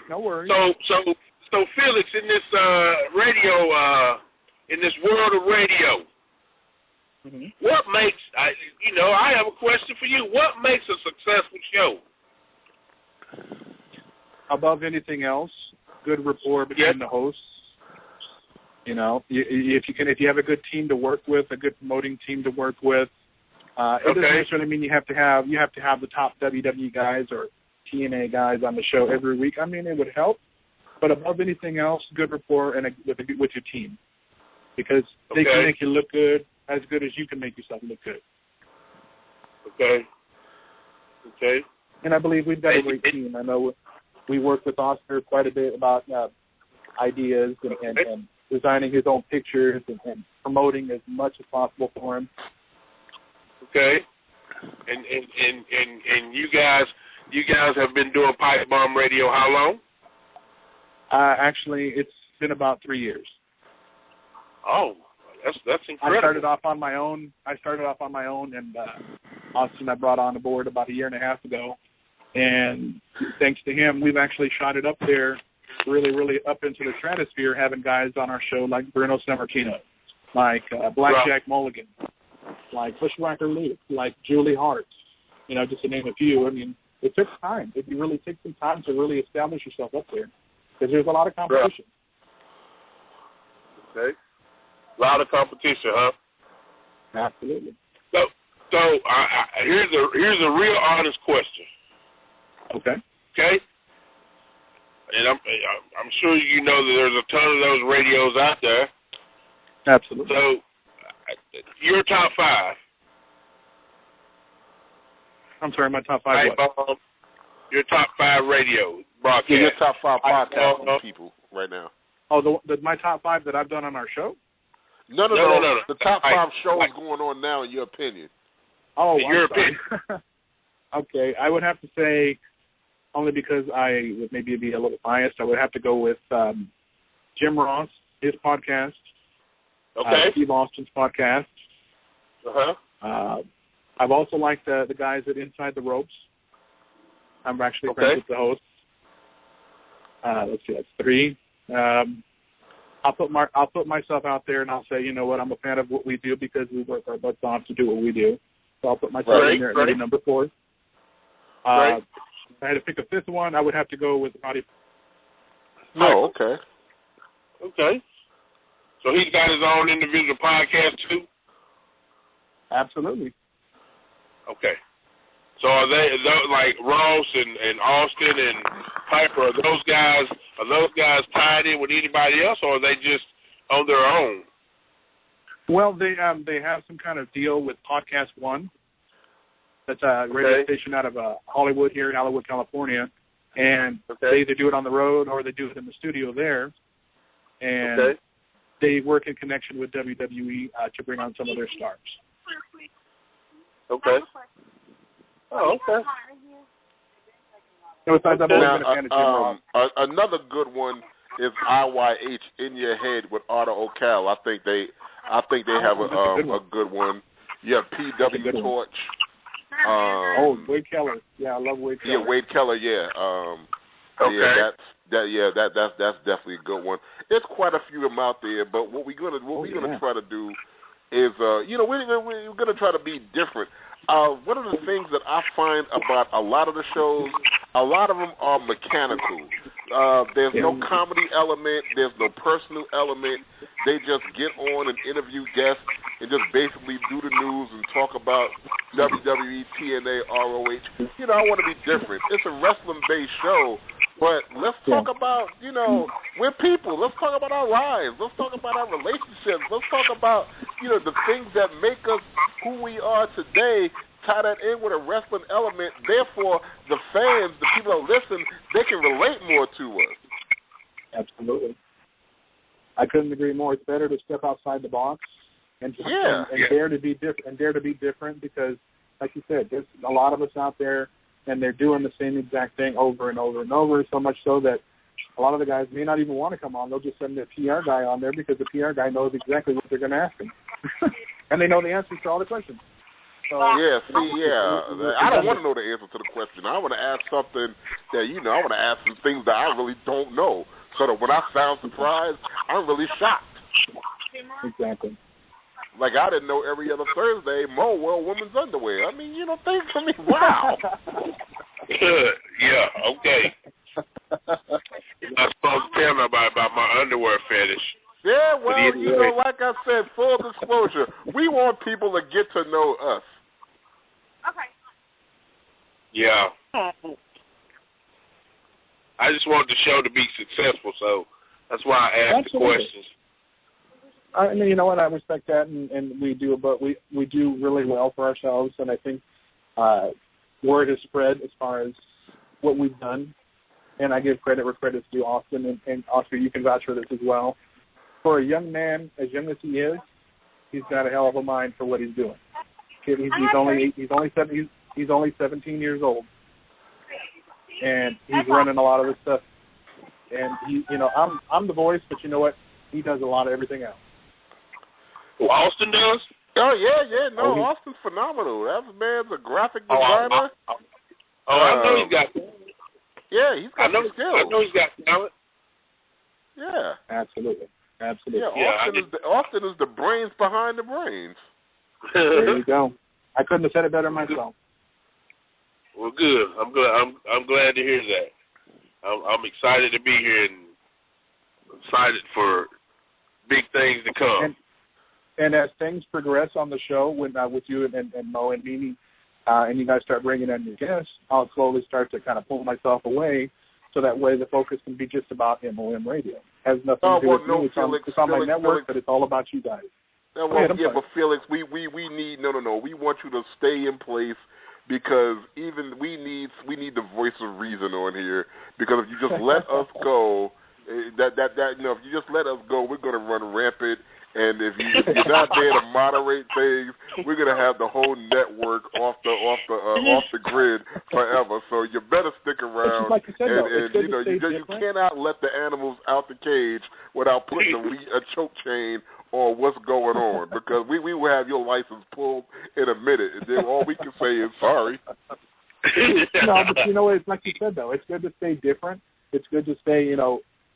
No worries. So Felix, in this radio, in this world of radio, what makes I have a question for you. What makes a successful show? Above anything else, good rapport between the hosts. You know, if you have a good team to work with, a good promoting team to work with, it doesn't necessarily mean you have to have the top WWE guys or TNA guys on the show every week. I mean, it would help, but above anything else, good rapport and with your team, because they can make you look good as you can make yourself look good. Okay. And I believe we've got a great team. I know we work with Oscar quite a bit about ideas and designing his own pictures and promoting as much as possible for him. Okay. And you guys have been doing Pipe Bomb Radio how long? Actually, it's been about 3 years. Oh, that's incredible. I started off on my own, and Austin I brought on board about a year and a half ago. And thanks to him, we've actually shot it up there, really, really up into the stratosphere, having guys on our show like Bruno Sammartino, like Blackjack Mulligan, like Bushwhacker Luke, like Julie Hart, just to name a few. I mean, it took time. It really takes some time to really establish yourself up there, because there's a lot of competition. Okay. A lot of competition, huh? Absolutely. So here's a real honest question. Okay. Okay. And I'm sure you know that there's a ton of those radios out there. Absolutely. So your top five. I'm sorry, my top five. What? Your top five radio broadcasts. Yeah, your top five podcasting people right now. Oh, my top five that I've done on our show? No. The top five shows going on now, in your opinion. Oh, in your opinion. Okay, I would have to say, only because I would maybe be a little biased, I would have to go with Jim Ross, his podcast. Okay. Steve Austin's podcast. Uh-huh. I've also liked the guys at Inside the Ropes. I'm actually friends with the hosts. Let's see, that's three. I'll put myself out there and I'll say, you know what, I'm a fan of what we do because we work our butts off to do what we do. So I'll put myself in there at maybe number 4. If I had to pick a fifth one, I would have to go with Roddy. Oh, okay. Okay. So he's got his own individual podcast too? Absolutely. Okay. So are those like Ross and Austin and Piper, are those guys tied in with anybody else, or are they just on their own? Well, they have some kind of deal with Podcast One. That's a radio station out of Hollywood, California, and they either do it on the road or they do it in the studio there, and they work in connection with WWE to bring on some of their stars. Okay. Oh, okay. So besides, I've always been a fan of Jim Ross. Another good one is IYH In Your Head with Arda Ocal. I think they have a good one. You have PW Torch. Wade Keller. Yeah, I love Wade Keller. Yeah, Wade Keller. Yeah. That's definitely a good one. There's quite a few of them out there, but what we're gonna try to do is, we're going to try to be different. One of the things that I find about a lot of the shows, a lot of them are mechanical. There's no comedy element. There's no personal element. They just get on and interview guests and just basically do the news and talk about WWE, TNA, ROH. I want to be different. It's a wrestling-based show, but let's talk about, we're people. Let's talk about our lives. Let's talk about our relationships. Let's talk about, the things that make us who we are today. Tie that in with a wrestling element. Therefore, the fans, the people that listen, they can relate more to us. Absolutely. I couldn't agree more. It's better to step outside the box and dare to be different. And dare to be different because, like you said, there's a lot of us out there, and they're doing the same exact thing over and over and over. So much so that a lot of the guys may not even want to come on. They'll just send their PR guy on there because the PR guy knows exactly what they're going to ask him, and they know the answers to all the questions. So, I don't want to know the answer to the question. I want to ask something that, I want to ask some things that I really don't know, so that when I sound surprised, I'm really shocked. Exactly. Like, I didn't know every other Thursday Mo wore women's underwear. I mean, things for me, wow. Yeah, okay. I'm supposed to tell nobody about my underwear fetish. Yeah, well, like I said, full disclosure, we want people to get to know us. Okay. Yeah. I just want the show to be successful, so that's why I asked the questions. I mean, you know what? I respect that, and we do, but we do really well for ourselves, and I think word has spread as far as what we've done, and I give credit where credit's due, Austin, and Oscar, you can vouch for this as well. For a young man as young as he is, he's got a hell of a mind for what he's doing. He's only 17 years old, and he's running a lot of this stuff. And he, I'm the voice, but you know what? He does a lot of everything else. Well, Austin does? Oh yeah. No, Austin's phenomenal. That man's a graphic designer. I know he's got. Yeah, he's got skills. I know he's got talent. Yeah, absolutely. Yeah, Austin is the brains behind the brains. There you go. I couldn't have said it better myself. Well, good. I'm glad to hear that. I'm excited to be here and excited for big things to come. And as things progress on the show with you and Mo and Mimi, and you guys start bringing in your guests, I'll slowly start to kind of pull myself away, so that way the focus can be just about MOM Radio. It has nothing to do with me. It's on my network, but it's all about you guys. But Felix, we need we want you to stay in place, because even we need the voice of reason on here, because if you just let us go, if you just let us go, we're going to run rampant. And if you're not there to moderate things, we're gonna have the whole network off the grid forever. So you better stick around. Like you said, you cannot let the animals out the cage without putting a choke chain on what's going on, because we will have your license pulled in a minute, and then all we can say is sorry. No, but it's like you said though. It's good to stay different. It's good to stay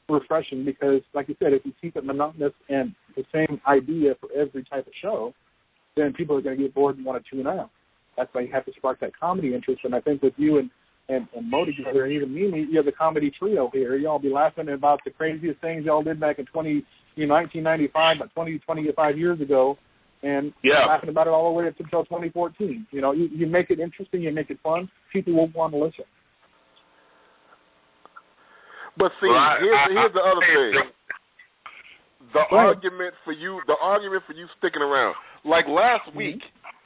refreshing, because like you said, if you keep it monotonous and the same idea for every type of show, then people are going to get bored and want to tune out. That's why you have to spark that comedy interest. And I think with you and Mo together, and even Mimi, you have the comedy trio here. Y'all be laughing about the craziest things y'all did back in 1995, about 25 years ago, and laughing about it all the way up until 2014. You make it interesting, you make it fun, people will want to listen. But see, here's the other thing. The argument for you sticking around. Like last week,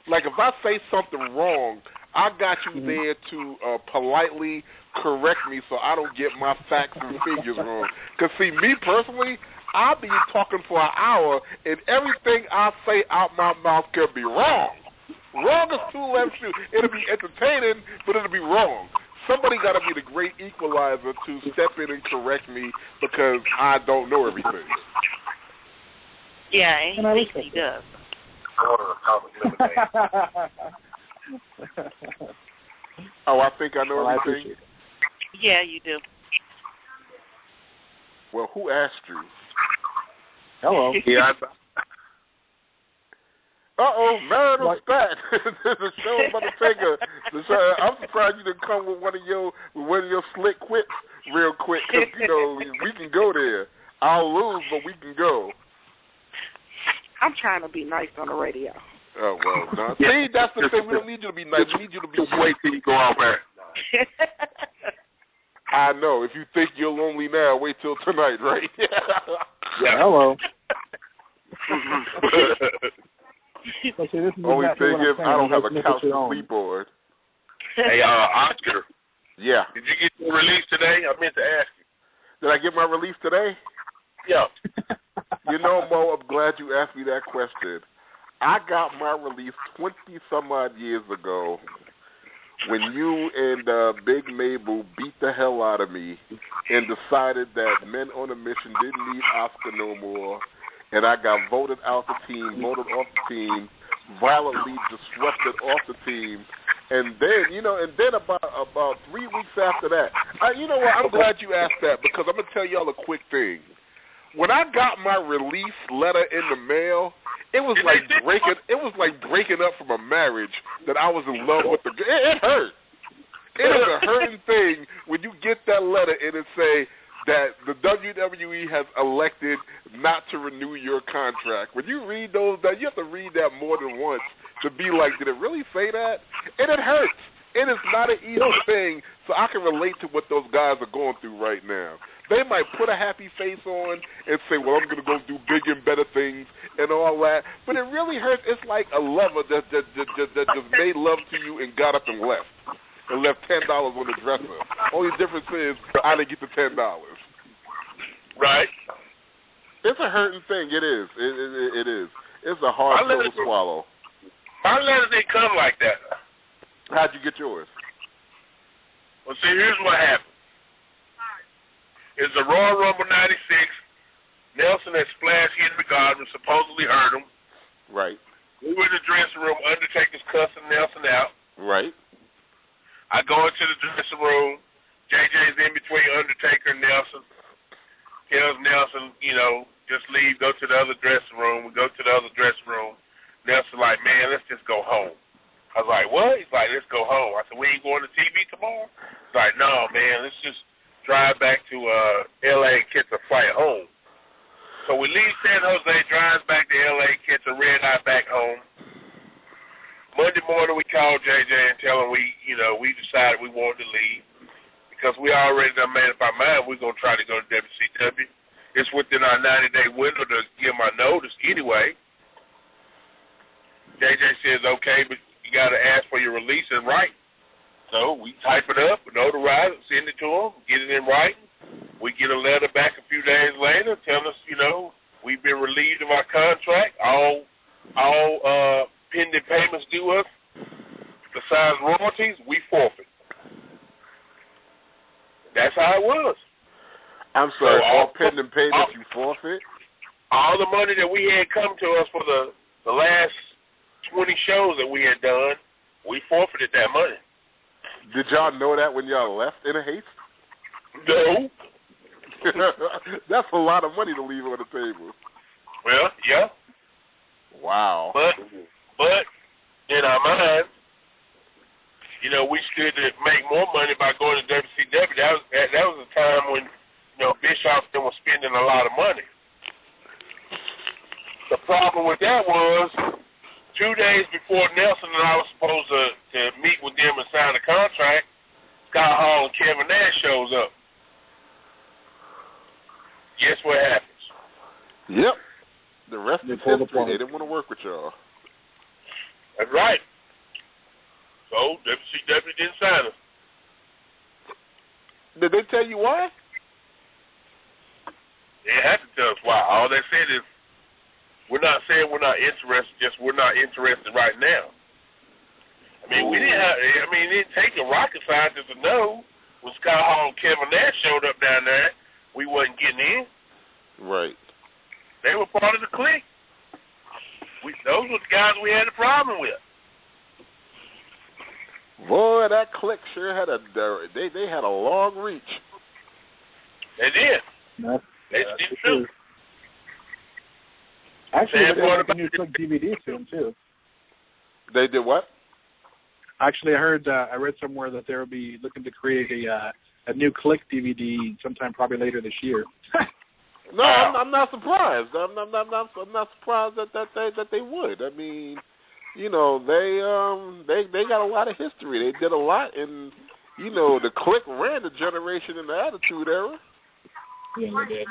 like if I say something wrong, I got you there to politely correct me so I don't get my facts and figures wrong. Because see, me personally, I'll be talking for an hour, and everything I say out my mouth could be wrong. Wrong is two left shoes. It'll be entertaining, but it'll be wrong. Somebody got to be the great equalizer to step in and correct me, because I don't know everything. Yeah, and he thinks he does. Oh, I think I know everything? Yeah, you do. Well, who asked you? Hello. Yeah, Marital spat. The show's about to take I'm surprised you didn't come with one of your slick quips real quick, because we can go there. I'll lose, but we can go. I'm trying to be nice on the radio. Oh well, no. See, that's the thing. We don't need you to be nice. We need you to be. Just wait till you go out there. I know. If you think you're lonely now, wait till tonight, right? Yeah. Hello. Only thing is, I don't have a couch to sleep on. Hey, Oscar. Yeah. Did you get your release today? I meant to ask you. Did I get my release today? Yeah. Mo, I'm glad you asked me that question. I got my release 20-some-odd years ago when you and Big Mabel beat the hell out of me and decided that Men on a Mission didn't need Oscar no more, and I got voted off the team, violently disrupted off the team. And then about 3 weeks after that, you know what? I'm glad you asked that, because I'm gonna tell y'all a quick thing. When I got my release letter in the mail, it was like breaking up from a marriage that I was in love with. It hurt. It is a hurting thing when you get that letter and it say that the WWE has elected not to renew your contract. When you read those, you have to read that more than once to be like, did it really say that? And it hurts. It is not an easy thing, so I can relate to what those guys are going through right now. They might put a happy face on and say, well, I'm going to go do big and better things and all that, but it really hurts. It's like a lover that just made love to you and got up and left $10 on the dresser. Only difference is I didn't get the $10. Right. It's a hurting thing. It is. It is. It's a hard pill to swallow. My letters didn't come like that. How'd you get yours? Well, see, here's what happened. It's the Royal Rumble 96. Nelson had splashed Henry Godwin, supposedly hurt him. Right. We were in the dressing room. Undertaker's cussing Nelson out. Right. I go into the dressing room. JJ's in between Undertaker and Nelson. Tells Nelson, just leave, go to the other dressing room. We go to the other dressing room. Nelson like, man, let's just go home. I was like, what? He's like, let's go home. I said, we ain't going to TV tomorrow? He's like, no, man, let's just drive back to L.A. and catch a flight home. So we leave San Jose, drives back to L.A., catch a red eye back home. Monday morning we called JJ and tell him we decided we wanted to leave because we already done made up our mind we're going to try to go to WCW. It's within our 90-day window to give my notice anyway. JJ says, okay, but you got to ask for your release in writing. So we type it up, notarize it, send it to them, get it in writing. We get a letter back a few days later telling us, we've been relieved of our contract. All pending payments due us, besides royalties, we forfeit. That's how it was. I'm sorry, so all pending payments you forfeit? All the money that we had come to us for the last 20 shows that we had done, we forfeited that money. Did y'all know that when y'all left in a haste? No. That's a lot of money to leave on the table. Well, yeah. Wow. But in our minds, we stood to make more money by going to WCW. That was a time when, Bischoff was spending a lot of money. The problem with that was 2 days before Nelson and I was supposed to meet with them and sign a contract, Scott Hall and Kevin Nash shows up. Guess what happens? Yep. The rest is history. They didn't want to work with y'all. That's right. So WCW didn't sign us. Did they tell you why? They had to tell us why. All they said is, we're not saying we're not interested, just we're not interested right now. It didn't take a rocket scientist to know when Scott Hall and Kevin Nash showed up down there, we wasn't getting in. Right. They were part of the clique. Those were the guys we had a problem with. Boy, that clique sure had they had a long reach. They did. They did too. Actually, they're going to make a new Click DVD soon, too. They did what? Actually, I read somewhere that they'll be looking to create a new Click DVD sometime probably later this year. No, I'm not surprised. I'm not surprised that they would. I mean, you know, they got a lot of history. They did a lot, and you know, the Click ran the generation in the Attitude Era. Yeah, they did.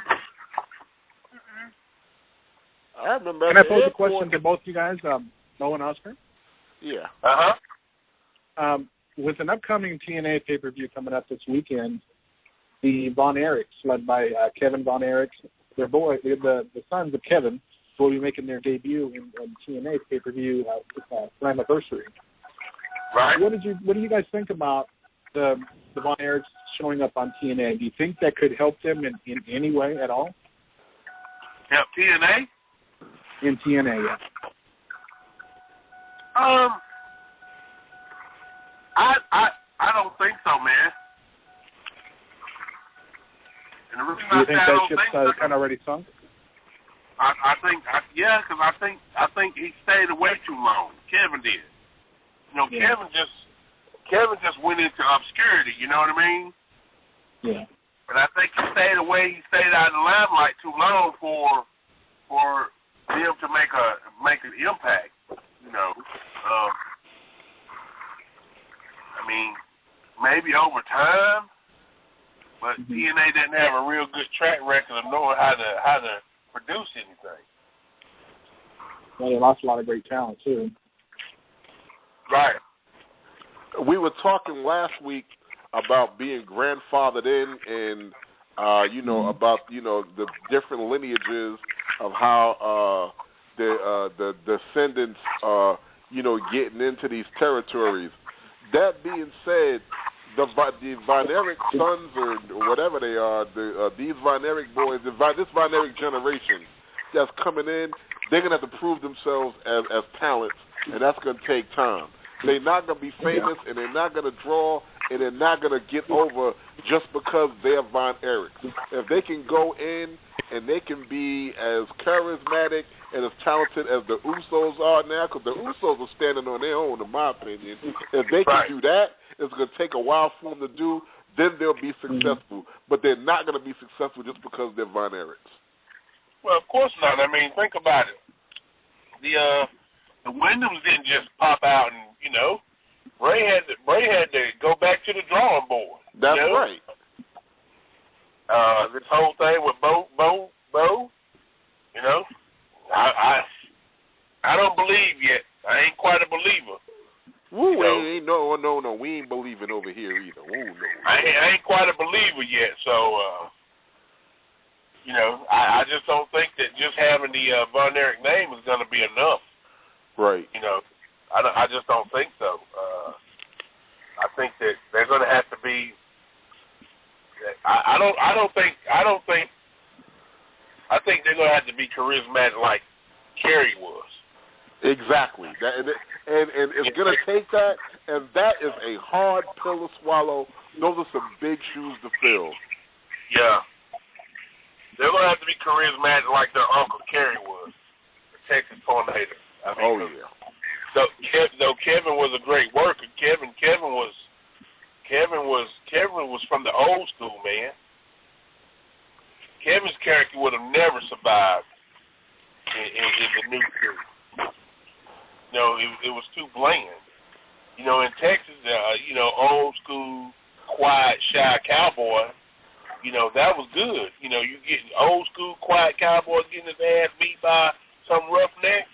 I remember. Can I pose a question to both you guys, Mo and Oscar? Yeah. With an upcoming TNA pay-per-view coming up this weekend, the Von Erichs, led by Kevin Von Erich, their boy, the sons of Kevin, will be making their debut in TNA pay-per-view Slammiversary. Right. What do you guys think about the Von Erichs showing up on TNA? Do you think that could help them in any way at all? Help TNA? In TNA, yeah. I don't think so, man. And the reason Do you think that ship's kind of already sunk? I think, because I think he stayed away too long. Kevin did. You know, yeah. Kevin just went into obscurity. You know what I mean? Yeah. But I think he stayed away. He stayed out of the limelight too long for them to make an impact. You know. I mean, maybe over time, but TNA didn't have a real good track record of knowing how to produce anything. Well, they lost a lot of great talent too. Right. We were talking last week about being grandfathered in, and you know, about, you know, the different lineages of how the descendants are, you know, getting into these territories. That being said, the Von Erich sons, or whatever they are, these Von Erich boys, this Von Erich generation that's coming in, they're going to have to prove themselves as talents, and that's going to take time. They're not going to be famous, and they're not going to draw, and they're not going to get over just because they're Von Erich. If they can go in and they can be as charismatic and as talented as the Usos are now, because the Usos are standing on their own, in my opinion. If they can do that, it's going to take a while for them to do, then they'll be successful. But they're not going to be successful just because they're Von Erichs. Well, of course not. I mean, think about it. The Wyndhams didn't just pop out and, you know, Bray had to go back to the drawing board. That's right. This whole thing with Bo, you know, I don't believe yet. I ain't quite a believer. Woo, no, we ain't believing over here either. Woo, no. I ain't quite a believer yet, so, you know, I just don't think that just having the Von Erich name is going to be enough. Right. You know, I just don't think so. I think that they're going to have to be. I think they're going to have to be charismatic like Kerry was. Exactly. And it's going to take that, and that is a hard pill to swallow. Those are some big shoes to fill. Yeah. They're going to have to be charismatic like their Uncle Kerry was, the Texas Tornado. I mean, yeah. Though Kevin was a great worker, Kevin was from the old school, man. Kevin's character would have never survived in the new crew. You know, it was too bland. You know, in Texas, you know, old school, quiet, shy cowboy, you know, that was good. You know, you get old school, quiet cowboy getting his ass beat by some roughneck.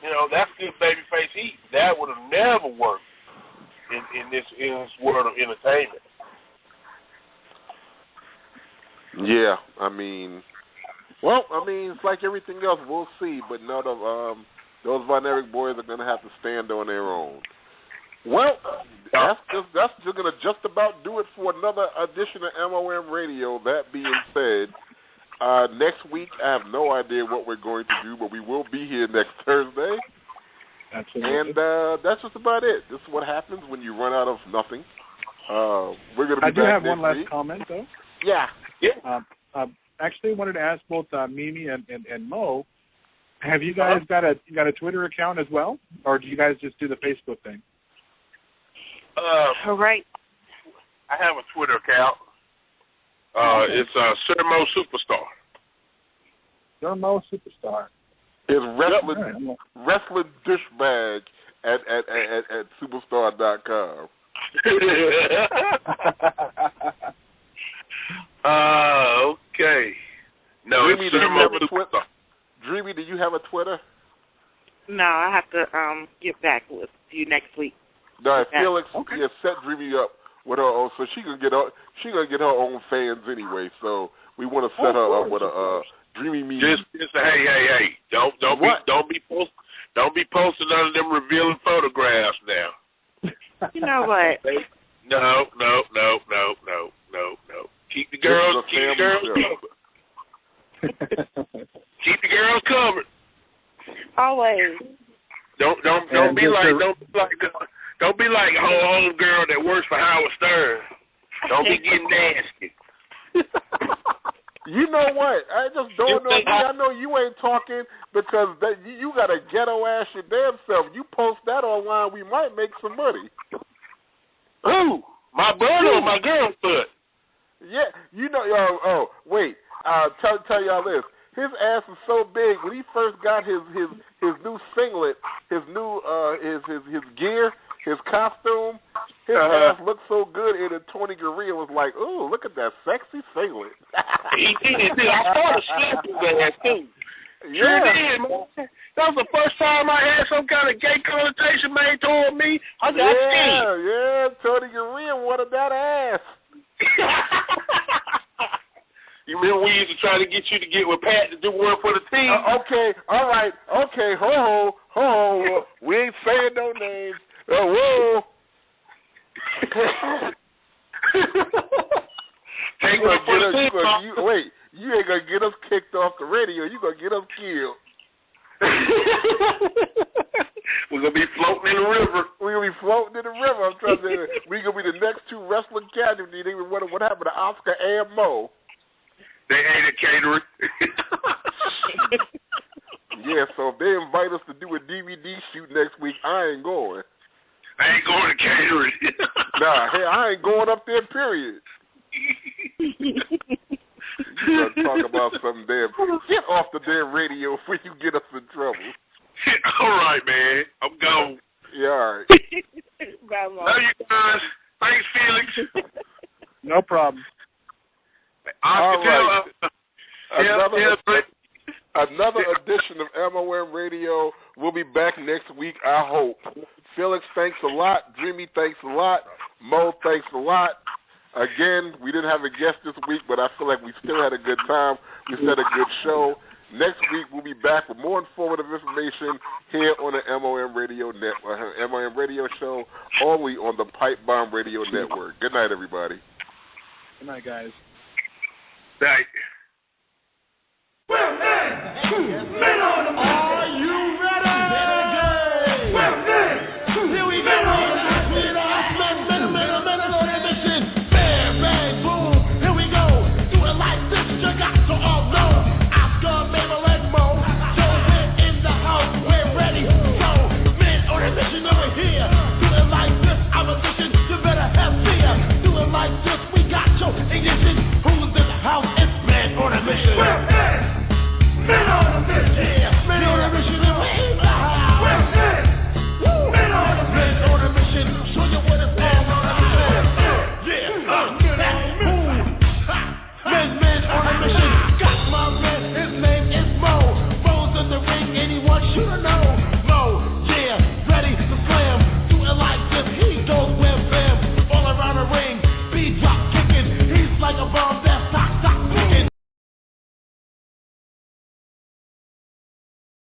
You know, that's good babyface heat. That would have never worked in this world of entertainment. Yeah, I mean, it's like everything else. We'll see, but no, those Von Erich boys are going to have to stand on their own. Well, that's going to just about do it for another edition of MOM Radio. That being said, next week I have no idea what we're going to do, but we will be here next Thursday. Absolutely. And that's just about it. This is what happens when you run out of nothing. We're going to be I do back have one last week. comment, though. Yeah. Actually, wanted to ask both Mimi and Mo, Have you guys got a Twitter account as well, or do you guys just do the Facebook thing? All right. I have a Twitter account. It's Sermo Superstar. Sermo Superstar. It's wrestling douchebag at superstar.com. Okay. No, Dreamy, it's do you have a Superstar. Twitter? Dreamy, do you have a Twitter? No, I have to get back with you next week. No, Felix set Dreamy up with her own, so she gonna get her own fans anyway. So we want to set her up with a Dreamy meeting. Just hey. Don't be posting none of them revealing photographs now. You know what? No. Keep the girls keep the girls covered. Always. Don't be like a whole girl that works for Howard Stern. Don't be getting nasty. You know what? I just don't know. I know you ain't talking because you got a ghetto ass your damn self. You post that online, we might make some money. Who? My brother or my girl foot? Yeah, you know. Wait. Tell y'all this. His ass is so big. When he first got his new singlet, his new his gear, his costume, his ass looked so good. And Tony Gurria was like, "Ooh, look at that sexy singlet." He did. I saw the slip of that too. Yeah. Sure did, man. That was the first time I had some kind of gay connotation made toward me. I got scared. Yeah. Tony Gurria wanted that ass. You remember we used to try to get you to get with Pat to do work for the team? Okay, all right, okay, ho. We ain't saying no names. Whoa. Take one for the team. Wait, you ain't gonna get us kicked off the radio. You gonna get us killed. We're gonna be floating in the river. We're gonna be floating in the river. I'm trying to say we're gonna be the next two wrestling casualties. What happened to Oscar and Mo? They ain't a catering. Yeah, so if they invite us to do a DVD shoot next week, I ain't going. I ain't going to catering. Nah, hey, I ain't going up there, period. You gotta talk about some damn... Get off the damn radio before you get us in trouble. All right, man. I'm gone. Yeah, all right. Bye, Mom. Love you guys. Thanks, Felix. No problem. All right. Another edition of MOM Radio. We'll be back next week, I hope. Felix, thanks a lot. Dreamy, thanks a lot. Mo, thanks a lot. Again, we didn't have a guest this week, but I feel like we still had a good time. We had a good show. Next week, we'll be back with more informative information here on the MOM Radio Network, MOM Radio Show, only on the Pipe Bomb Radio Network. Good night, everybody. Good night, guys. Night. Well, men on the